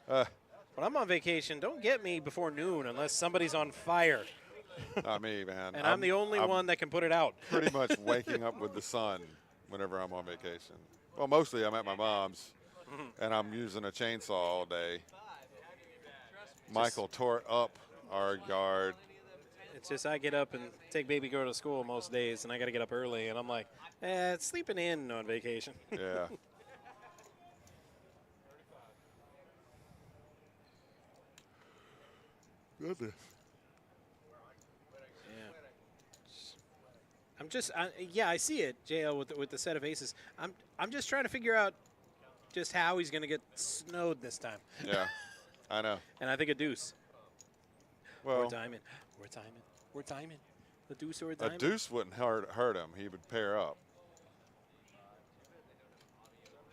Uh, When I'm on vacation, don't get me before noon unless somebody's on fire. not me, man. And I'm the only one that can put it out. Pretty much waking up with the sun whenever I'm on vacation. Well, mostly I'm at my mom's, and I'm using a chainsaw all day. Michael tore up our yard. It's just I get up and take baby girl to school most days, and I got to get up early, and I'm like, it's sleeping in on vacation. Yeah. Goodness. Yeah. I'm just, yeah, I see it, JL, with the set of aces. I'm just trying to figure out just how he's going to get snowed this time. Yeah, I know. And I think a deuce. Well, We're timing. We're timing. We're timing. The deuce or a a diamond. deuce wouldn't hurt him. He would pair up.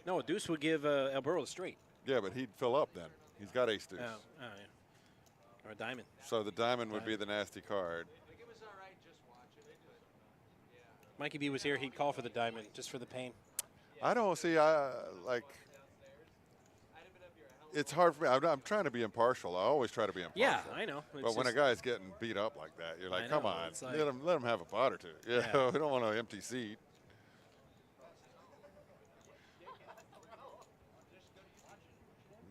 No, a deuce would give El Burro a straight. Yeah, but he'd fill up then. He's got ace deuce. Oh, yeah. Or a diamond. So the diamond would be the nasty card. Like, it was all right just watching it, but yeah. Mikey B was here. He'd call for the diamond just for the pain. I don't see. Like. It's hard for me. I'm trying to be impartial. I always try to be impartial. Yeah, I know. It's But when a just- guy's getting beat up like that, you're like, I come know, on, it's like- let him have a pot or two. You Yeah. know, we don't want an empty seat.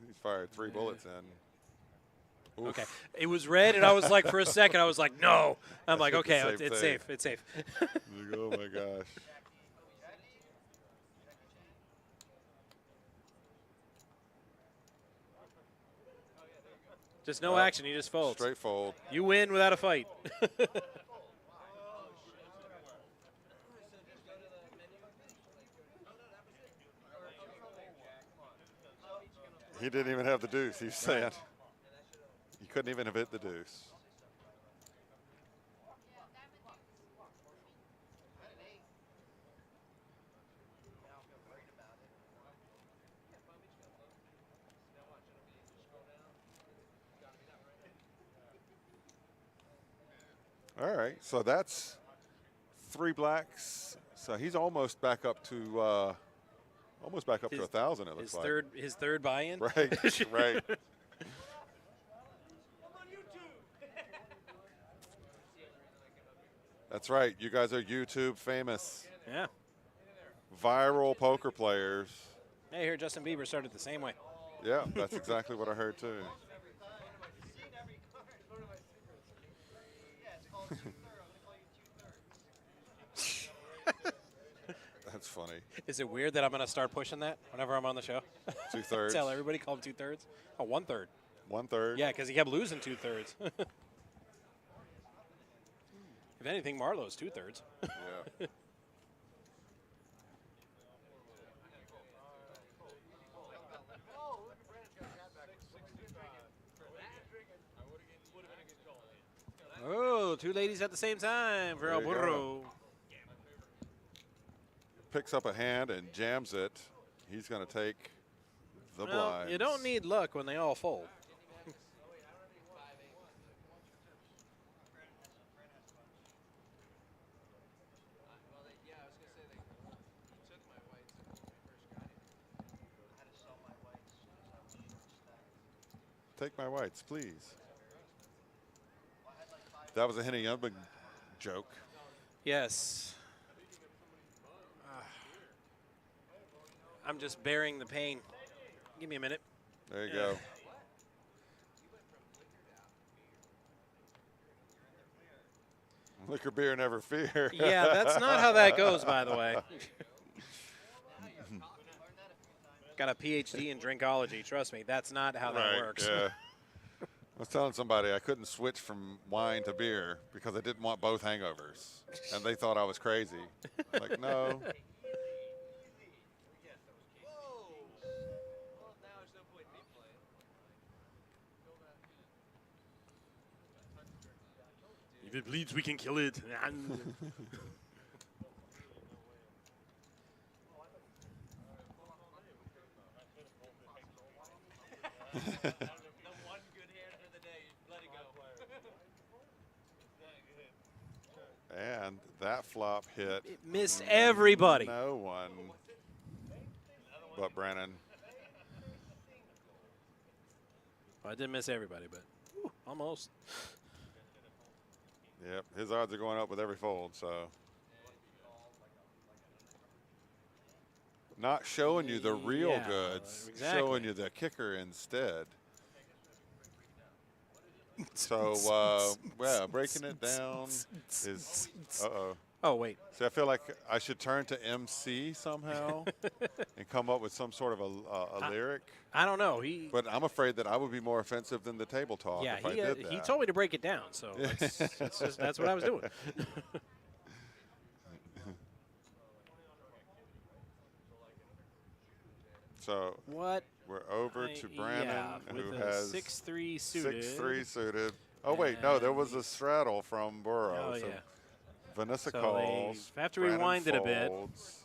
He's fired 3 bullets in. Oof. Okay. It was red, and I was like, for a second, I was like, no. I'm like, did the okay, same it's thing. safe. It's safe. Like, oh my gosh. Just no action. He just folds. Straight fold. You win without a fight. He didn't even have the deuce. He's saying he couldn't even have hit the deuce. All right, so that's 3 blacks. So he's almost back up to to 1,000. It looks His like. his third buy-in. Right, right. That's right. You guys are YouTube famous, Yeah. viral poker players. Hey, here Justin Bieber started the same way. Yeah, that's exactly what I heard too. That's funny. Is it weird that I'm going to start pushing that whenever I'm on the show? 2/3. Tell everybody, call him 2/3. Oh, 1/3. 1/3. Yeah, because he kept losing 2/3. If anything, Marlowe's 2/3. Yeah. Oh, 2 ladies at the same time for There El you go. Burro. Picks up a hand and jams it. He's going to take the Well, blinds. you don't need luck when they all fold. Yeah, I was gonna say they took my whites when we first got it. I had to sell my whites as soon as I was short stacked. Take my whites, please. That was a Henny Youngman joke. Yes. I'm just bearing the pain. Give me a minute. There you go. Liquor, beer, never fear. Yeah, that's not how that goes, by the way. Got a PhD in drinkology. Trust me, that's not how that Right, works. yeah. I was telling somebody I couldn't switch from wine to beer because I didn't want both hangovers. And they thought I was crazy. Like, no. Well, now there's no point in me playing. If it bleeds, we can kill it. The one good hand of the day, let it go. And that flop hit It missed everybody. no one but Brennan. Well, I didn't miss everybody, but whew, almost. Yep, his odds are going up with every fold, so. Not showing you the real Yeah, goods, exactly. showing you the kicker instead. So, yeah, breaking it down is, uh-oh. Oh, wait. See, I feel like I should turn to MC somehow and come up with some sort of a lyric. I don't know. He. But I'm afraid that I would be more offensive than the table talk Yeah, if I did that. he told me to break it down, so that's what I was doing. So What? we're over to Brannon, Yeah, who with has 6'3" suited. 6'3" suited. Oh, wait, no, there was a straddle from Burrow. Oh, so yeah. Vanessa So calls. they have to Brannon rewind it a bit. folds,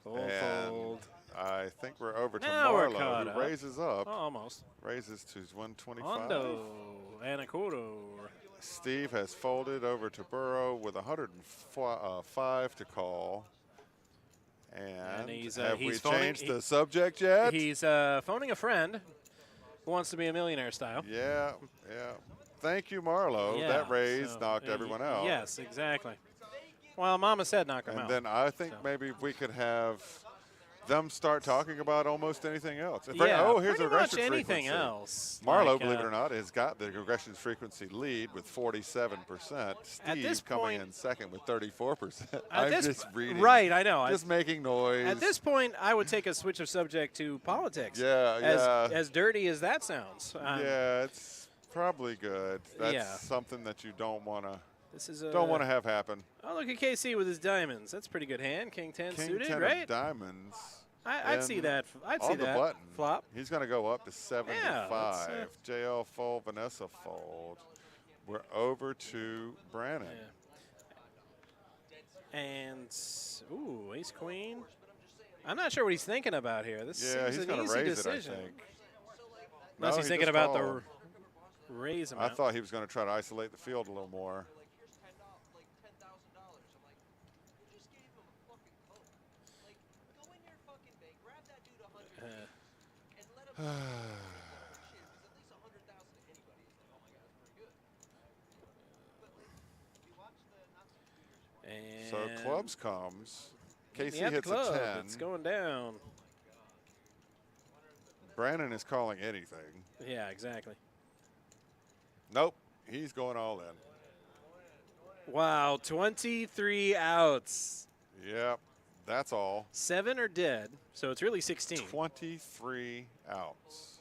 Fold, and fold. I think we're over to Now we're Marlowe, caught who up. raises up. Almost. Raises to 125. Hondo and a quarter. Steve has folded over to Burrow with 105 to call. And he's, have he's we phoning- changed the subject yet? He's phoning a friend who wants to be a millionaire style. Yeah, yeah. Thank you, Marlowe. Yeah, That raise so, knocked everyone out. Yes, exactly. Well, Mama said knock him And out. then I think So. maybe we could have them start talking about almost anything else. In fact, Yeah, oh, here's pretty a much regression anything frequency. else. Marlowe, like, believe it or not, has got the regression frequency lead with 47%. Steve this coming point- in second with 34%. At I'm this- just reading. Right, I know. Just making noise. At this point, I would take a switch of subject to politics. Yeah, as, yeah. As dirty as that sounds. Yeah, it's probably good. That's Yeah. something that you don't want to This is have happen. Oh, look at KC with his diamonds. That's a pretty good hand. King 10 King suited, 10 right? of diamonds. I'd see and that. I'd see on the that. button. Flop. He's going to go up to 75. that's, JL fold, Vanessa fold. We're over to Brannon. Yeah. And ooh, ace queen. I'm not sure what he's thinking about here. This Yeah, seems he's an going to easy raise decision. it, I think. Unless No, he's he thinking just about called. the raise I amount. thought he was going to try to isolate the field a little more. Like, here's $10,000. I'm like, you just gave him a fucking code. Like, go in your fucking bank, grab that dude 100 and let him. Shit, because at least 100,000 to anybody is like, oh my god, that's pretty good. But like, we watched the not so few years ago. So And clubs comes. Casey he had the hits club. a 10. It's going down. Brannon is calling anything. Yeah, exactly. Nope, he's going all in. Wow, 23 outs. Yep, that's all. 7 are dead, so it's really 16. 23 outs.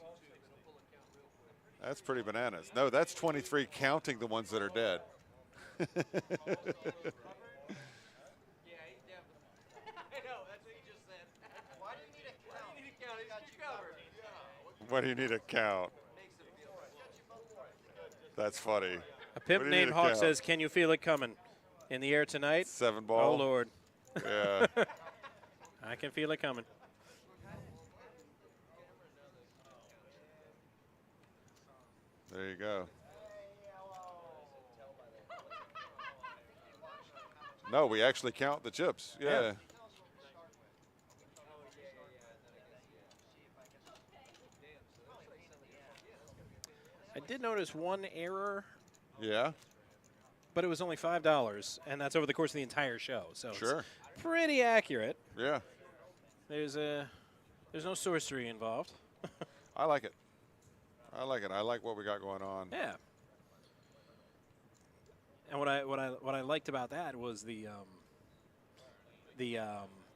That's pretty bananas. No, that's 23 counting the ones that are dead. Yeah, he definitely. I know, that's what he just said. Why do you need a count? Why do you need a count? He's got you covered. What do you need to count? That's funny. A pimp What do you named need to Hawk count? says, "Can you feel it coming in the air tonight?" 7 Oh ball. Lord, Yeah. I can feel it coming. There you go. No, we actually count the chips. Yeah. I did notice one error, Yeah. but it was only $5, and that's over the course of the entire show. So Sure. it's pretty accurate. Yeah. There's no sorcery involved. I like it. I like it. I like what we got going on. Yeah. And what I liked about that was the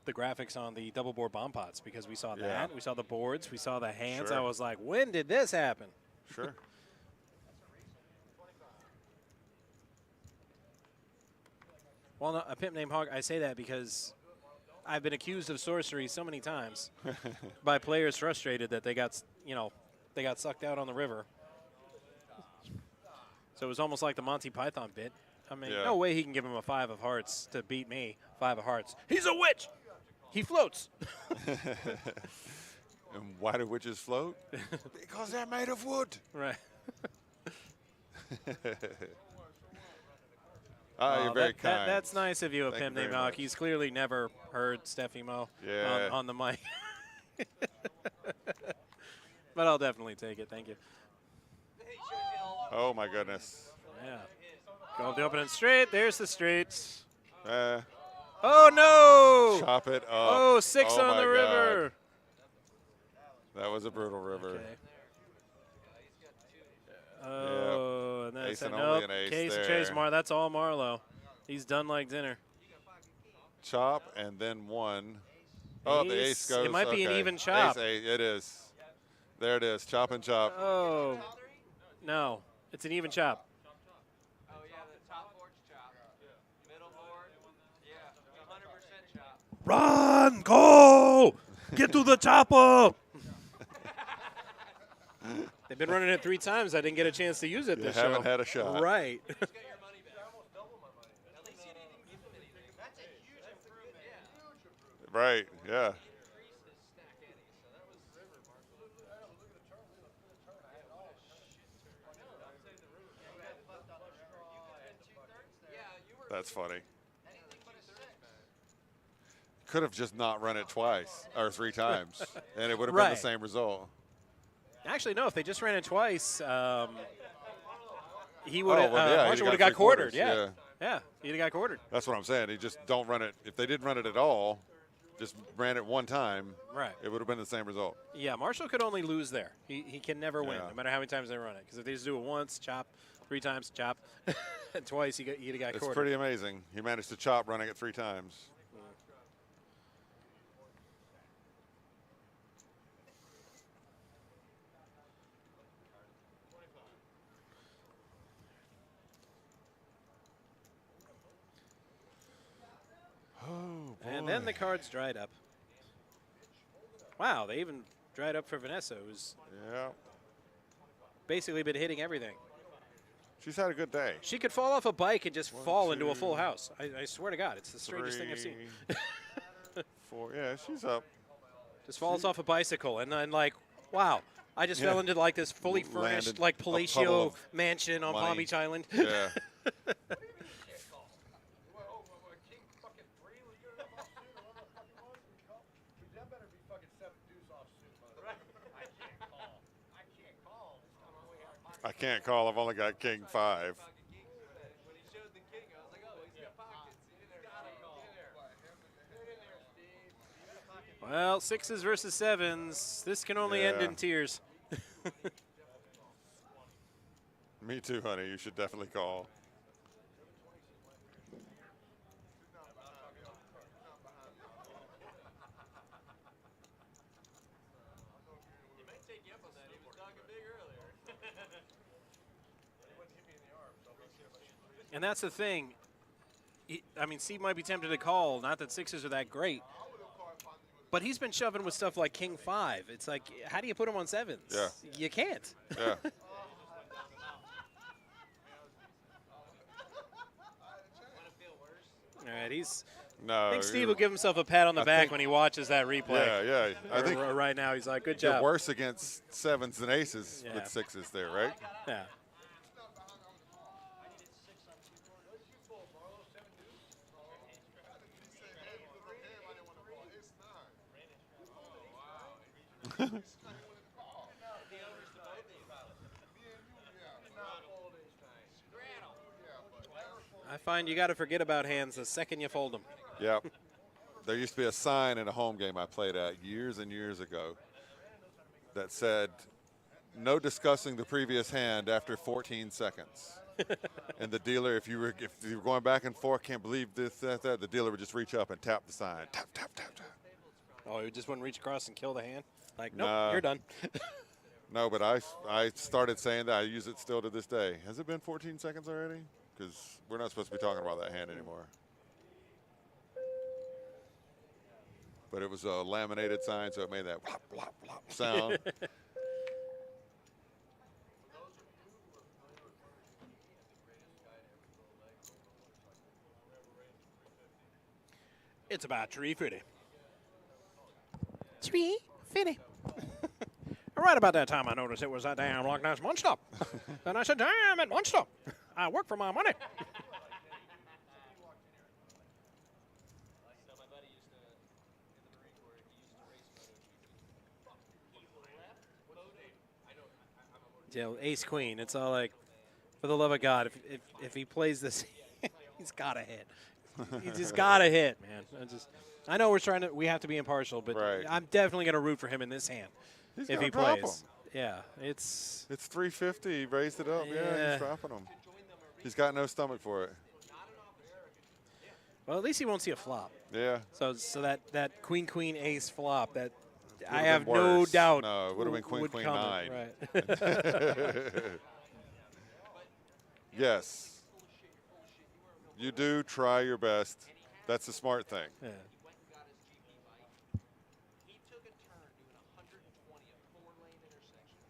graphics on the double board bomb pots, because we saw Yeah. that, we saw the boards, we saw the hands. Sure. I was like, when did this happen? Sure. Well, no, a pimp named Hog, I say that because I've been accused of sorcery so many times by players frustrated that they got sucked out on the river. So it was almost like the Monty Python bit. I mean, Yeah. no way he can give him a 5 of hearts to beat me. 5 of hearts. He's a witch. He floats. And why do witches float? Because they're made of wood. Right. You're very kind. That's nice of you, a Thank pimp you named very Hawk. much. He's clearly never heard Steffi Mo Yeah. on the mic. But I'll definitely take it. Thank you. Oh, my goodness. Yeah. Go up the open and straight. There's the straight. Oh, Oh, no. chop it up. Oh, 6 Oh, on my the river. God. That was a brutal river. Okay. Oh, and that's Ace and nope. only an ace Case of there. Chase That's all Marlowe. He's done like dinner. Chop and then 1. Oh, the ace Ace. goes. It might be an okay. even chop. Ace, it is. There it is. Chop and chop. Oh, no. It's an even chop. Oh yeah, the top board's chop. Middle board, yeah, 100% chop. Run! Go! Get to the chopper! They've been running it 3 times. I didn't get a chance to use it You this haven't show. had a shot. Right. Get your money back. Almost double my money. At least you didn't give him anything. That's a huge improvement. Yeah. Right, yeah. Increase his stack ante, so that was. Yeah, you were. That's funny. Could have just not run it twice or 3 times, and it would have been the Right. same result. Actually, no. If they just ran it twice, he would have. well, yeah, he'd Marshall have would have got got quartered. 3/4, Yeah. Yeah. He'd have got quartered. That's what I'm saying. He just don't run it. If they didn't run it at all, just ran it 1 time, Right. it would have been the same result. Yeah. Marshall could only lose there. He can never win, Yeah. no matter how many times they run it. Because if they just do it once, chop. 3 times, chop. And twice, he'd have got It's quartered. pretty amazing. He managed to chop running it 3 times. Oh, And then the cards dried up. Wow, they even dried up for Vanessa, who's Yeah. basically been hitting everything. She's had a good day. She could fall off a bike and just fall into a 2, full house. I swear to God, it's the strangest thing I've seen. 3, 4. Yeah, she's up. Just falls off a bicycle and then like, wow, I just Yeah. fell into like this fully Landed furnished like a puddle palatial of mansion on Palm money. Beach Island. Yeah. I can't call. I've only got king 5. When he showed the king, I was like, oh, he's got pockets. He's got it. Get in there. Well, 6s versus 7s. This can only end Yeah. in tears. Me too, honey. You should definitely call. He might take you up on that. He was talking big earlier. And that's the thing. I mean, Steve might be tempted to call. Not that 6s are that great. But he's been shoving with stuff like King 5. It's like, how do you put him on 7s? Yeah. You can't. Yeah. All right, No. I think Steve will give himself a pat on the I back think- when he watches that replay. Yeah, yeah. I think Right now, he's like, good you're job. worse against 7s than aces Yeah. with 6s there, right? Yeah. I find you got to forget about hands the second you fold them. Yep. There used to be a sign in a home game I played at years and years ago that said, "No discussing the previous hand after 14 seconds." And the dealer, if you were going back and forth, can't believe this, that, the dealer would just reach up and tap the sign. Tap, tap, tap, tap. Oh, he just wouldn't reach across and kill the hand? Like, nope, Nah. you're done. No, but I started saying that. I use it still to this day. Has it been 14 seconds already? Because we're not supposed to be talking about that hand anymore. But it was a laminated sign, so it made that whop, whop, whop sound. It's about 350. 350. Right about that time, I noticed it was that damn Loch Ness Monster. And I said, damn it, Monster. I work for my money. Yeah, ace queen. It's all like, for the love of God, if he plays this, he's got to hit. He's just got to hit, man. I know we have to be impartial, but Right. I'm definitely going to root for him in this hand He's if gonna he drop plays. Yeah, it's It's 350. He raised it up. Yeah, Yeah. he's dropping them. He's got no stomach for it. well. At least he won't see a flop. Yeah. So that queen ace flop that I Would've have been no worse. doubt. No, it would have been queen would queen come. 9. Right. Yes. You do try your best. That's the smart thing. Yeah. He went and got his GP bike. He took a turn doing 120, a 4-lane intersection,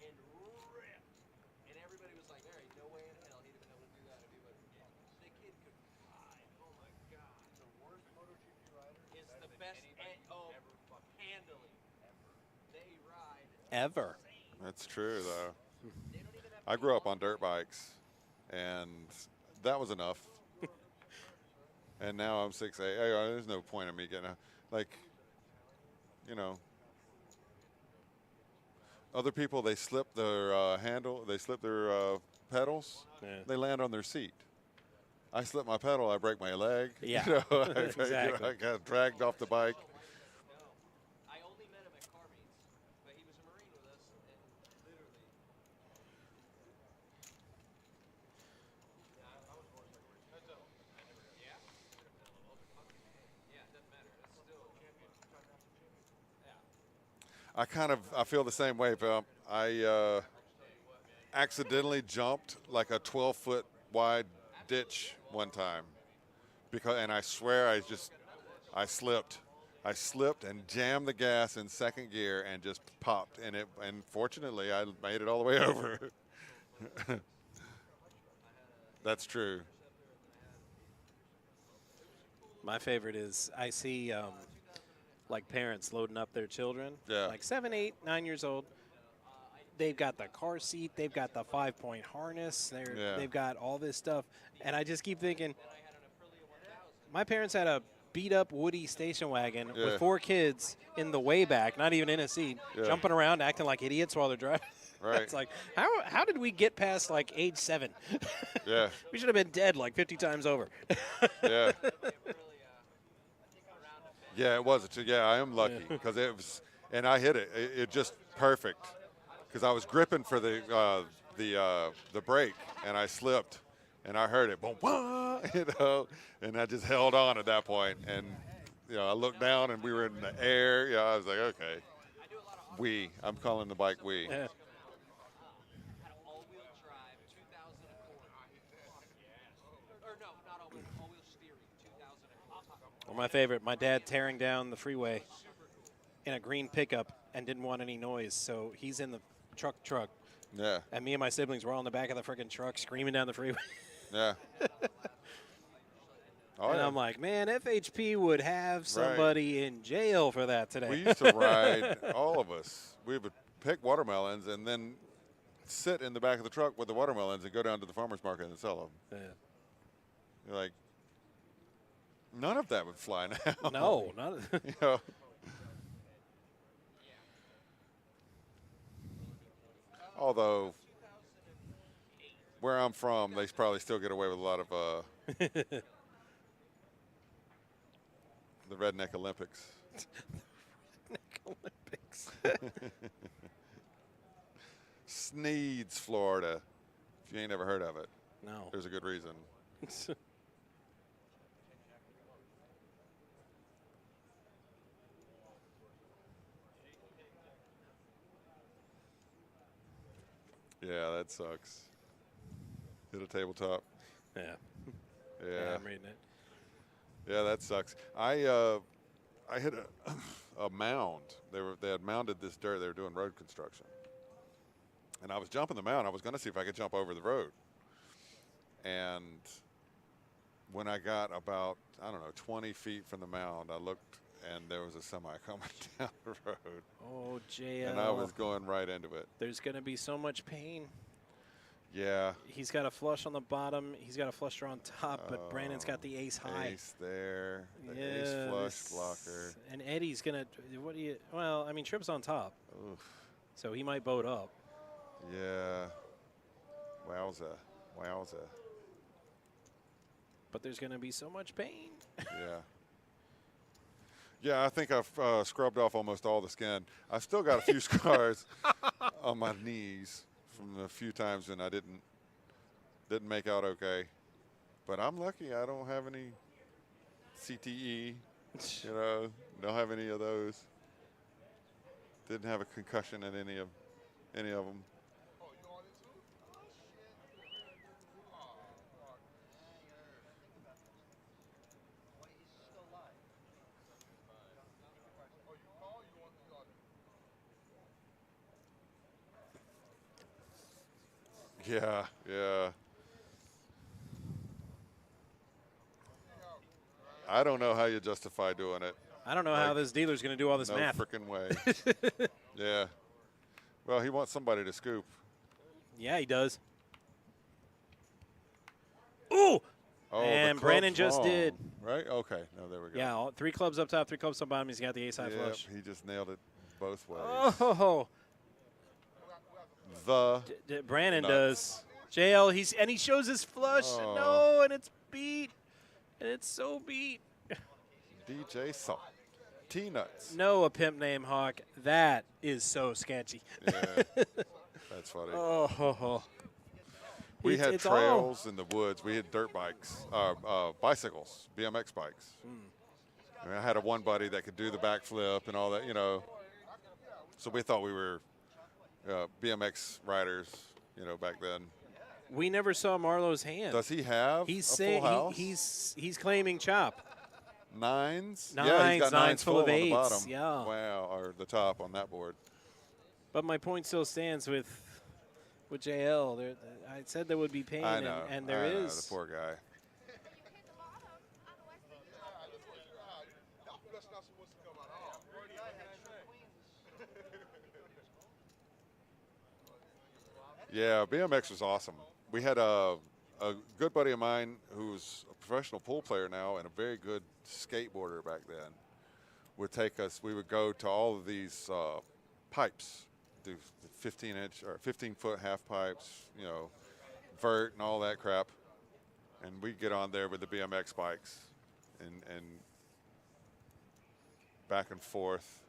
and ripped. And everybody was like, there ain't no way in hell he'd have been able to do that if he would. The kid could ride. Oh my God. The worst MotoGP rider Is the best handily. They ride. Ever. That's true, though. I grew up on dirt bikes, and that was enough. And now I'm 6'8". There's no point in me getting like, you know. Other people, they slip their handle, they slip their pedals, Yeah. they land on their seat. I slip my pedal, I break my leg. Yeah. You know, Exactly. I got dragged off the bike. I only met him at car meets, but he was a Marine with us, and literally. Yeah, it doesn't matter. It's still. I feel the same way, Phil. I accidentally jumped like a 12-foot wide ditch one time, and I swear I slipped. I slipped and jammed the gas in second gear and just popped, and fortunately I made it all the way over. That's true. My favorite is I see like parents loading up their children, Yeah. like 7, 8, 9 years old. They've got the car seat, they've got the 5-point harness, they've got all this stuff, and I just keep thinking, my parents had a beat-up Woody station wagon Yeah. with 4 kids in the way back, not even in a seat, Yeah. jumping around, acting like idiots while they're driving. Right. It's like, how did we get past like age 7? Yeah. We should have been dead like 50 times over. Yeah. Yeah, it was. Yeah, I am lucky because it was, and I hit it. It just perfect because I was gripping for the brake and I slipped and I heard it, boom, wah, you know, and I just held on at that point. And you know, I looked down and we were in the air. Yeah, I was like, okay, I'm calling the bike we. Yeah. Had an all-wheel drive, 2004. Or no, not all-wheel steering, 2004. Well, my favorite, my dad tearing down the freeway in a green pickup and didn't want any noise, so he's in the truck, Yeah, and me and my siblings were all in the back of the freaking truck screaming down the freeway. yeah. Oh, And yeah. I'm like, man, FHP would have somebody in jail for that today. We used to ride, all of us. We would pick watermelons and then sit in the back of the truck with the watermelons and go down to the farmer's market and sell them. Yeah. You're like, none of that would fly now. No, not. You know? Although, where I'm from, they probably still get away with a lot of the redneck Olympics. Olympics. Sneeds, Florida. If you ain't ever heard of it, No. there's a good reason. Yeah, that sucks. Hit a tabletop. Yeah. Yeah. I'm reading it. Yeah, that sucks. I hit a mound. They had mounded this dirt. They were doing road construction, and I was jumping the mound. I was going to see if I could jump over the road. And when I got about 20 feet from the mound, I looked, and there was a semi coming down the road, Oh, JL. and I was going right into it. There's going to be so much pain. Yeah. He's got a flush on the bottom. He's got a flush draw on top, but Brandon's got the ace high. Ace there. The ace flush Yes. blocker. And Eddie's going to, well, I mean, Tripp's on top, Oof. so he might boat up. Yeah. Wowza. Wowza. But there's going to be so much pain. Yeah. Yeah, I think I've scrubbed off almost all the skin. I've still got a few scars on my knees from the few times when I didn't make out okay. But I'm lucky I don't have any CTE, you know, don't have any of those. Didn't have a concussion in any of them. Yeah, yeah. I don't know how you justify doing it. I don't know how this dealer's going to do all this No math. freaking way. Yeah. Well, he wants somebody to scoop. Yeah, he does. Ooh! Oh, And the Brandon club's just wrong, did. Right? Okay. No, there we go. Yeah, 3 clubs up top, 3 clubs on bottom. He's got the ace high Yep, flush. he just nailed it both ways. Oh, Brandon nuts. does. JL, he shows his flush. Oh. No, and it's beat. And it's so beat. DJ Salt. T-Nuts. No, a pimp named Hawk. That is so sketchy. Yeah. That's funny. Oh. We It's- had it's all- trails in the woods. We had dirt bikes, bicycles, BMX bikes. I mean, I had one buddy that could do the backflip and all that, you know. So we thought we were BMX riders, you know, back then. We never saw Marlowe's hand. Does he have He's a saying full house? he's claiming chop. Nines? Yeah, Nines, he's got nines full of on the eights, bottom. yeah. Wow, or the top on that board. But my point still stands with JL. I said there would be pain, I know. and there I know, is. the poor guy. Yeah, BMX was awesome. We had a good buddy of mine who's a professional pool player now and a very good skateboarder back then. Would take us. We would go to all of these pipes, do 15-inch or 15-foot half pipes, you know, vert and all that crap, and we'd get on there with the BMX bikes and back and forth,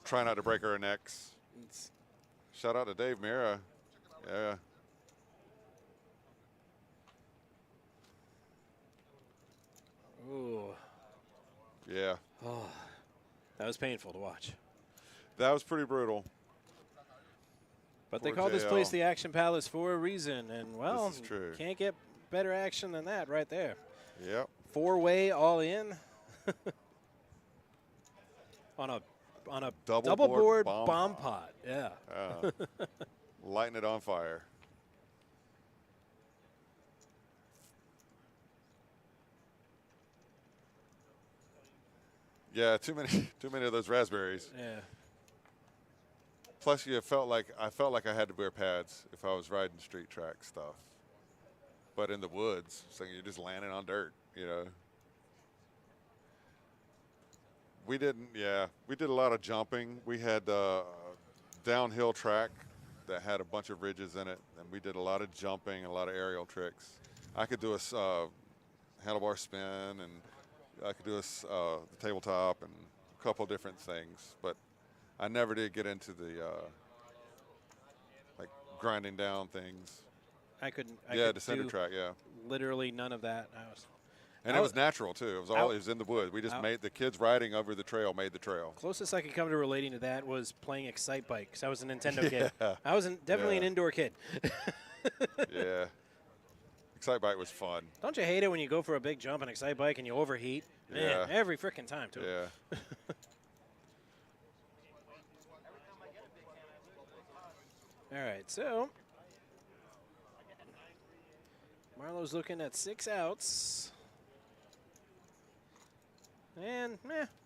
try not to break our necks. Shout out to Dave Mira. Yeah. Ooh. Yeah. Oh, that was painful to watch. That was pretty brutal. But they Poor call this JL. place the Action Palace for a reason, and well, This is true. can't get better action than that right there. Yep. 4-way all in on a double board bomb pot. Yeah. Lighting it on fire. Yeah, too many of those raspberries. Yeah. Plus, I felt like I had to wear pads if I was riding street track stuff. But in the woods, so you're just landing on dirt, you know. We did a lot of jumping. We had a downhill track that had a bunch of ridges in it, and we did a lot of jumping and a lot of aerial tricks. I could do a handlebar spin, and I could do the tabletop and a couple different things, but I never did get into the like grinding down things. I couldn't. Yeah, descender track. Yeah, literally none of that. and it was natural too. It was all. It was in the woods. We just made the kids riding over the trail. Made the trail. Closest I could come to relating to that was playing Excite Bike, because I was a Nintendo kid. Yeah. I was definitely an Yeah. indoor kid. Yeah, Excite Bike was fun. Don't you hate it when you go for a big jump on Excite Bike and you overheat? Man, Yeah. every freaking time too. Yeah. All right, so Marlowe's looking at 6 outs. And,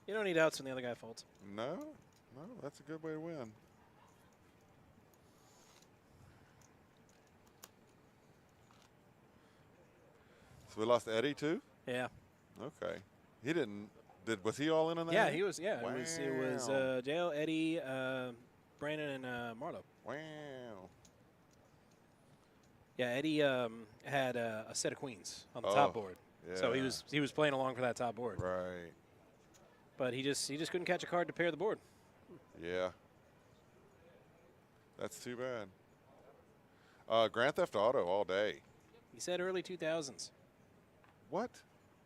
you don't need outs when the other guy folds. No, that's a good way to win. So we lost Eddie too? Yeah. Okay. He didn't. Was he all in on that? Yeah, he was. Yeah, it was Wow. JL, Eddie, Brandon, and Marlowe. Wow. Yeah, Eddie had a set of queens on the Oh, top board, so yeah. he was playing along for that top board. Right. But he just couldn't catch a card to pair the board. Yeah. That's too bad. Grand Theft Auto all day. He said early 2000s. What?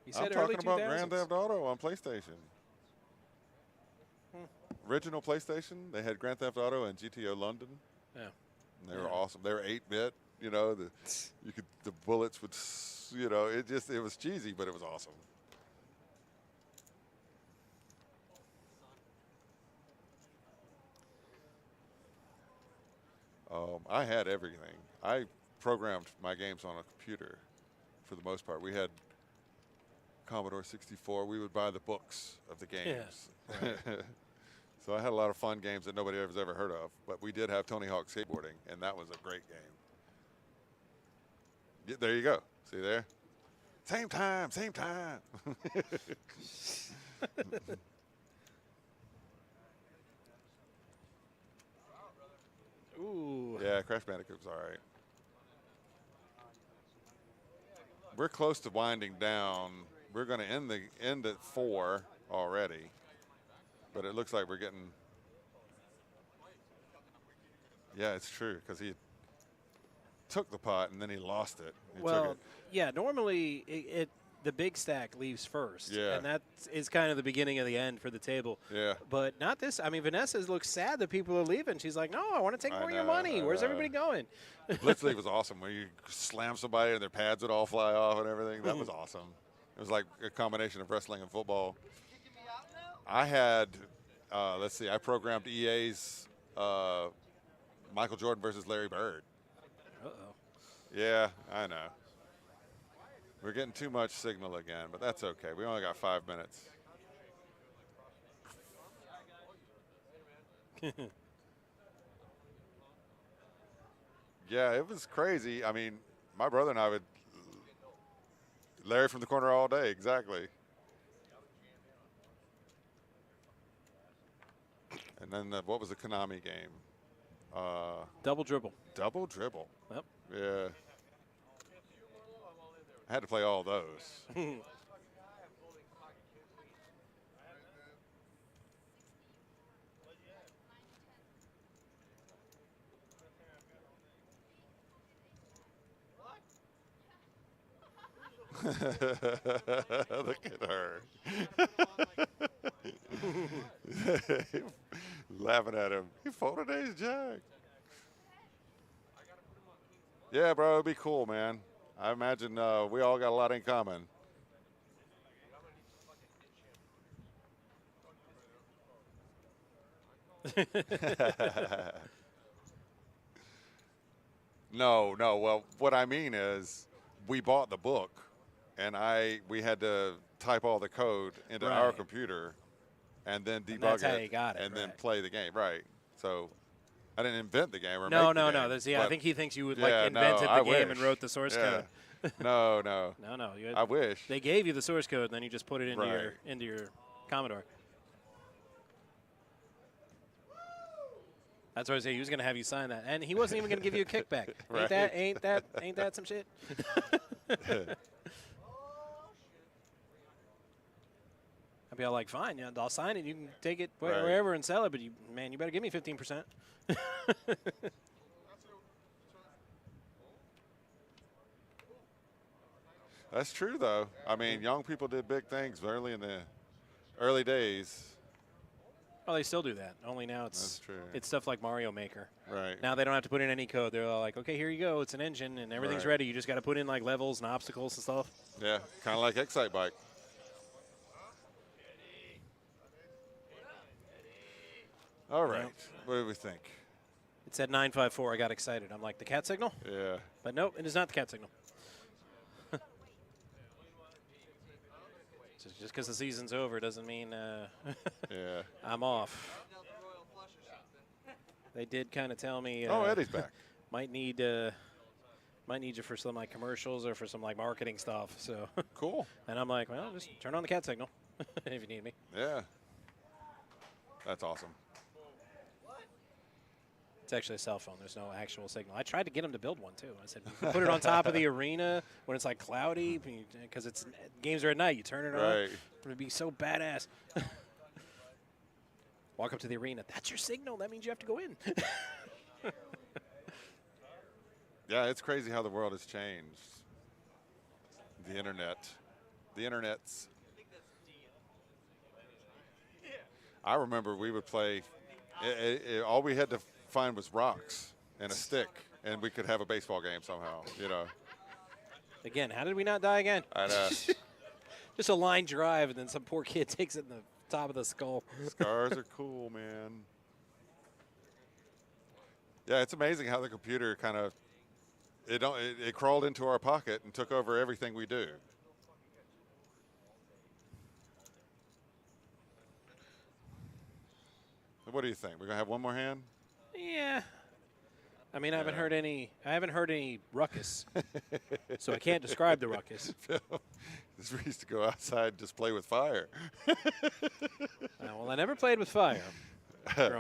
He I'm said early talking about 2000s. Grand Theft Auto on PlayStation. Original PlayStation, they had Grand Theft Auto and GTO London. Yeah. And they were awesome. They were 8-bit. You know, the bullets would, you know, it was cheesy, but it was awesome. I had everything. I programmed my games on a computer for the most part. We had Commodore 64. We would buy the books of the games. Yeah. So I had a lot of fun games that nobody has ever heard of. But we did have Tony Hawk Skateboarding, and that was a great game. Yeah, there you go. See there? Same time, same time. Ooh. Yeah, Crash Bandicoot's all right. We're close to winding down. We're going to end at 4 already, but it looks like we're getting. Yeah, it's true because he took the pot and then he lost it. He took Well, it. yeah. Normally, the big stack leaves first. Yeah. And that is kind of the beginning of the end for the table. Yeah. But not this. I mean, Vanessa looks sad that people are leaving. She's like, no, I want to take I more of your know, money. I Where's know. everybody going? Blitz League was awesome where you slam somebody and their pads would all fly off and everything. That was awesome. It was like a combination of wrestling and football. I had, let's see, I programmed EA's Michael Jordan versus Larry Bird. Uh-oh. Yeah, I know. We're getting too much signal again, but that's okay. We only got 5 minutes. Yeah, it was crazy. I mean, my brother and I would Larry from the corner all day, exactly. And then what was the Konami game? Double dribble. Double Dribble. Yep. Yeah. I had to play all those. Look at her. Laughing at him. He folded ace jack. Yeah, bro, it'd be cool, man. I imagine we all got a lot in common. No. Well, what I mean is we bought the book, and we had to type all the code into our Right. computer and then debug that's it, how you got it, and then right. play the game. Right. So I didn't invent the game or No, make the no, game, no. I but- think he thinks you would Yeah, like no, invented I the game and wish. wrote the source Yeah. code. No. No. I wish. They gave you the source code, and then you just put it into Right. your Commodore. That's what I say. He was going to have you sign that, and he wasn't even going to give you a kickback. Right. Ain't that some shit? I'd be all like, fine, yeah, I'll sign it. You can take it Right. wherever and sell it, but you better give me 15%. That's true, though. I mean, young people did big things early in the early days. Well, they still do that. Only now That's true. it's stuff like Mario Maker. Right. Now they don't have to put in any code. They're all like, okay, here you go. It's an engine, and everything's Right. ready. You just got to put in like levels and obstacles and stuff. Yeah, kind of like Excite Bike. All right. Yep. What do we think? It said 954. I got excited. I'm like, the cat signal? Yeah. But nope, it is not the cat signal. Just because the season's over doesn't mean Yeah. I'm off. They did kind of tell me Oh, Eddie's back. might need you for some like commercials or for some like marketing stuff. So Cool. and I'm like, well, just turn on the cat signal if you need me. Yeah. That's awesome. It's actually a cell phone. There's no actual signal. I tried to get him to build one too. I said, put it on top of the arena when it's like cloudy because games are at night. You turn it on. Right. It would be so badass. Walk up to the arena. That's your signal. That means you have to go in. Yeah, it's crazy how the world has changed. The internet. The internets. I remember we would play, all we had to find was rocks and a stick, and we could have a baseball game somehow, you know. Again, how did we not die again? I know. Just a line drive, and then some poor kid takes it in the top of the skull. Scars are cool, man. Yeah, it's amazing how the computer kind of, it crawled into our pocket and took over everything we do. What do you think? We're gonna have one more hand? Yeah. I mean, I haven't heard any ruckus, so I can't describe the ruckus. We used to go outside and just play with fire. Well, I never played with fire. I did.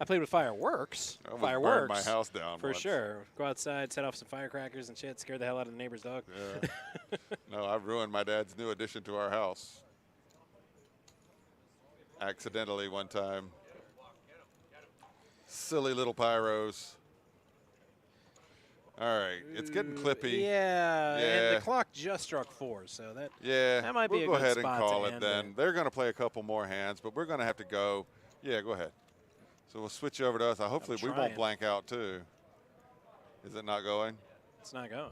I played with fireworks. I almost Fireworks. burned my house down For once. sure. Go outside, set off some firecrackers and shit, scare the hell out of the neighbor's dog. Yeah. No, I ruined my dad's new addition to our house. Accidentally one time. Silly little pyros. All right, it's getting clippy. Yeah, and Yeah. the clock just struck 4, so that Yeah, that might we'll be a go good ahead and spot call to it end then. it. They're going to play a couple more hands, but we're going to have to go. Yeah, go ahead. So we'll switch over to us. Hopefully we won't trying. blank out too. Is it not going? It's not going.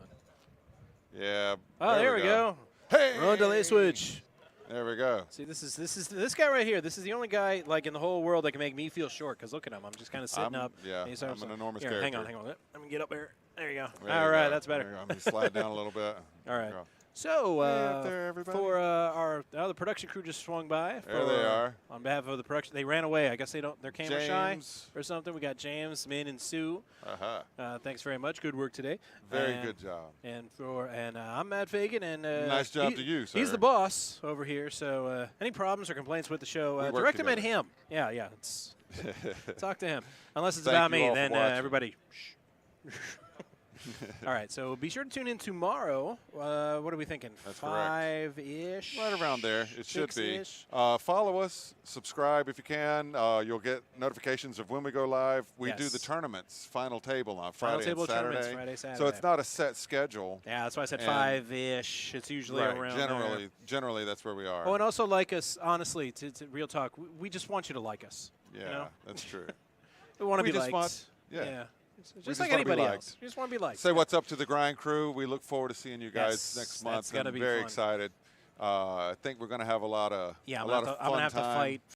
Yeah. Oh, there we go. Hey! Run delay switch. There we go. See, this is this guy right here. This is the only guy like in the whole world that can make me feel short. Cause look at him. I'm just kind of sitting up. Yeah, and he's sort of I'm an enormous here, character. hang on. Let me get up there. There you go. There All you right, go. that's better. There you go. Let me slide down a little bit. All right. There you go. So Hey up there, everybody. for our the production crew just swung by. There they are. On behalf of the production, they ran away. I guess they're camera shy James. or something. We got James, Min, and Sue. Uh-huh. Thanks very much. Good work today. Very And- good job. And I'm Matt Fagan, and Nice job to you, He's sir. the boss over here. So any problems or complaints with the show, We work direct them at together. him. Yeah. It's talk to him. Unless it's Thank about you me, all for then watching. everybody. Shh. All right, so be sure to tune in tomorrow. What are we thinking? That's correct. 5-ish? Right around there. It should be. 6-ish? Follow us, subscribe if you can. You'll get notifications of when we go live. We do the Yes. tournaments, final table on Final Friday table and Saturday. tournaments, Friday, So Saturday. it's not a set schedule. Yeah, that's why I said And- 5-ish. It's usually Right, around there. generally that's where we are. Oh, and also like us, honestly, to real talk, we just want you to like us. yeah, you know? that's true. We want to We be just liked. want- yeah. Just just like wanna be anybody liked. else. We just want to be liked. Say what's up to the Grind crew. We look forward to seeing you guys Yes, next that's month. gotta I'm be very fun. excited. I think we're going to have a lot of Yeah, a I'm lot gonna of I'm gonna fun have to time. fight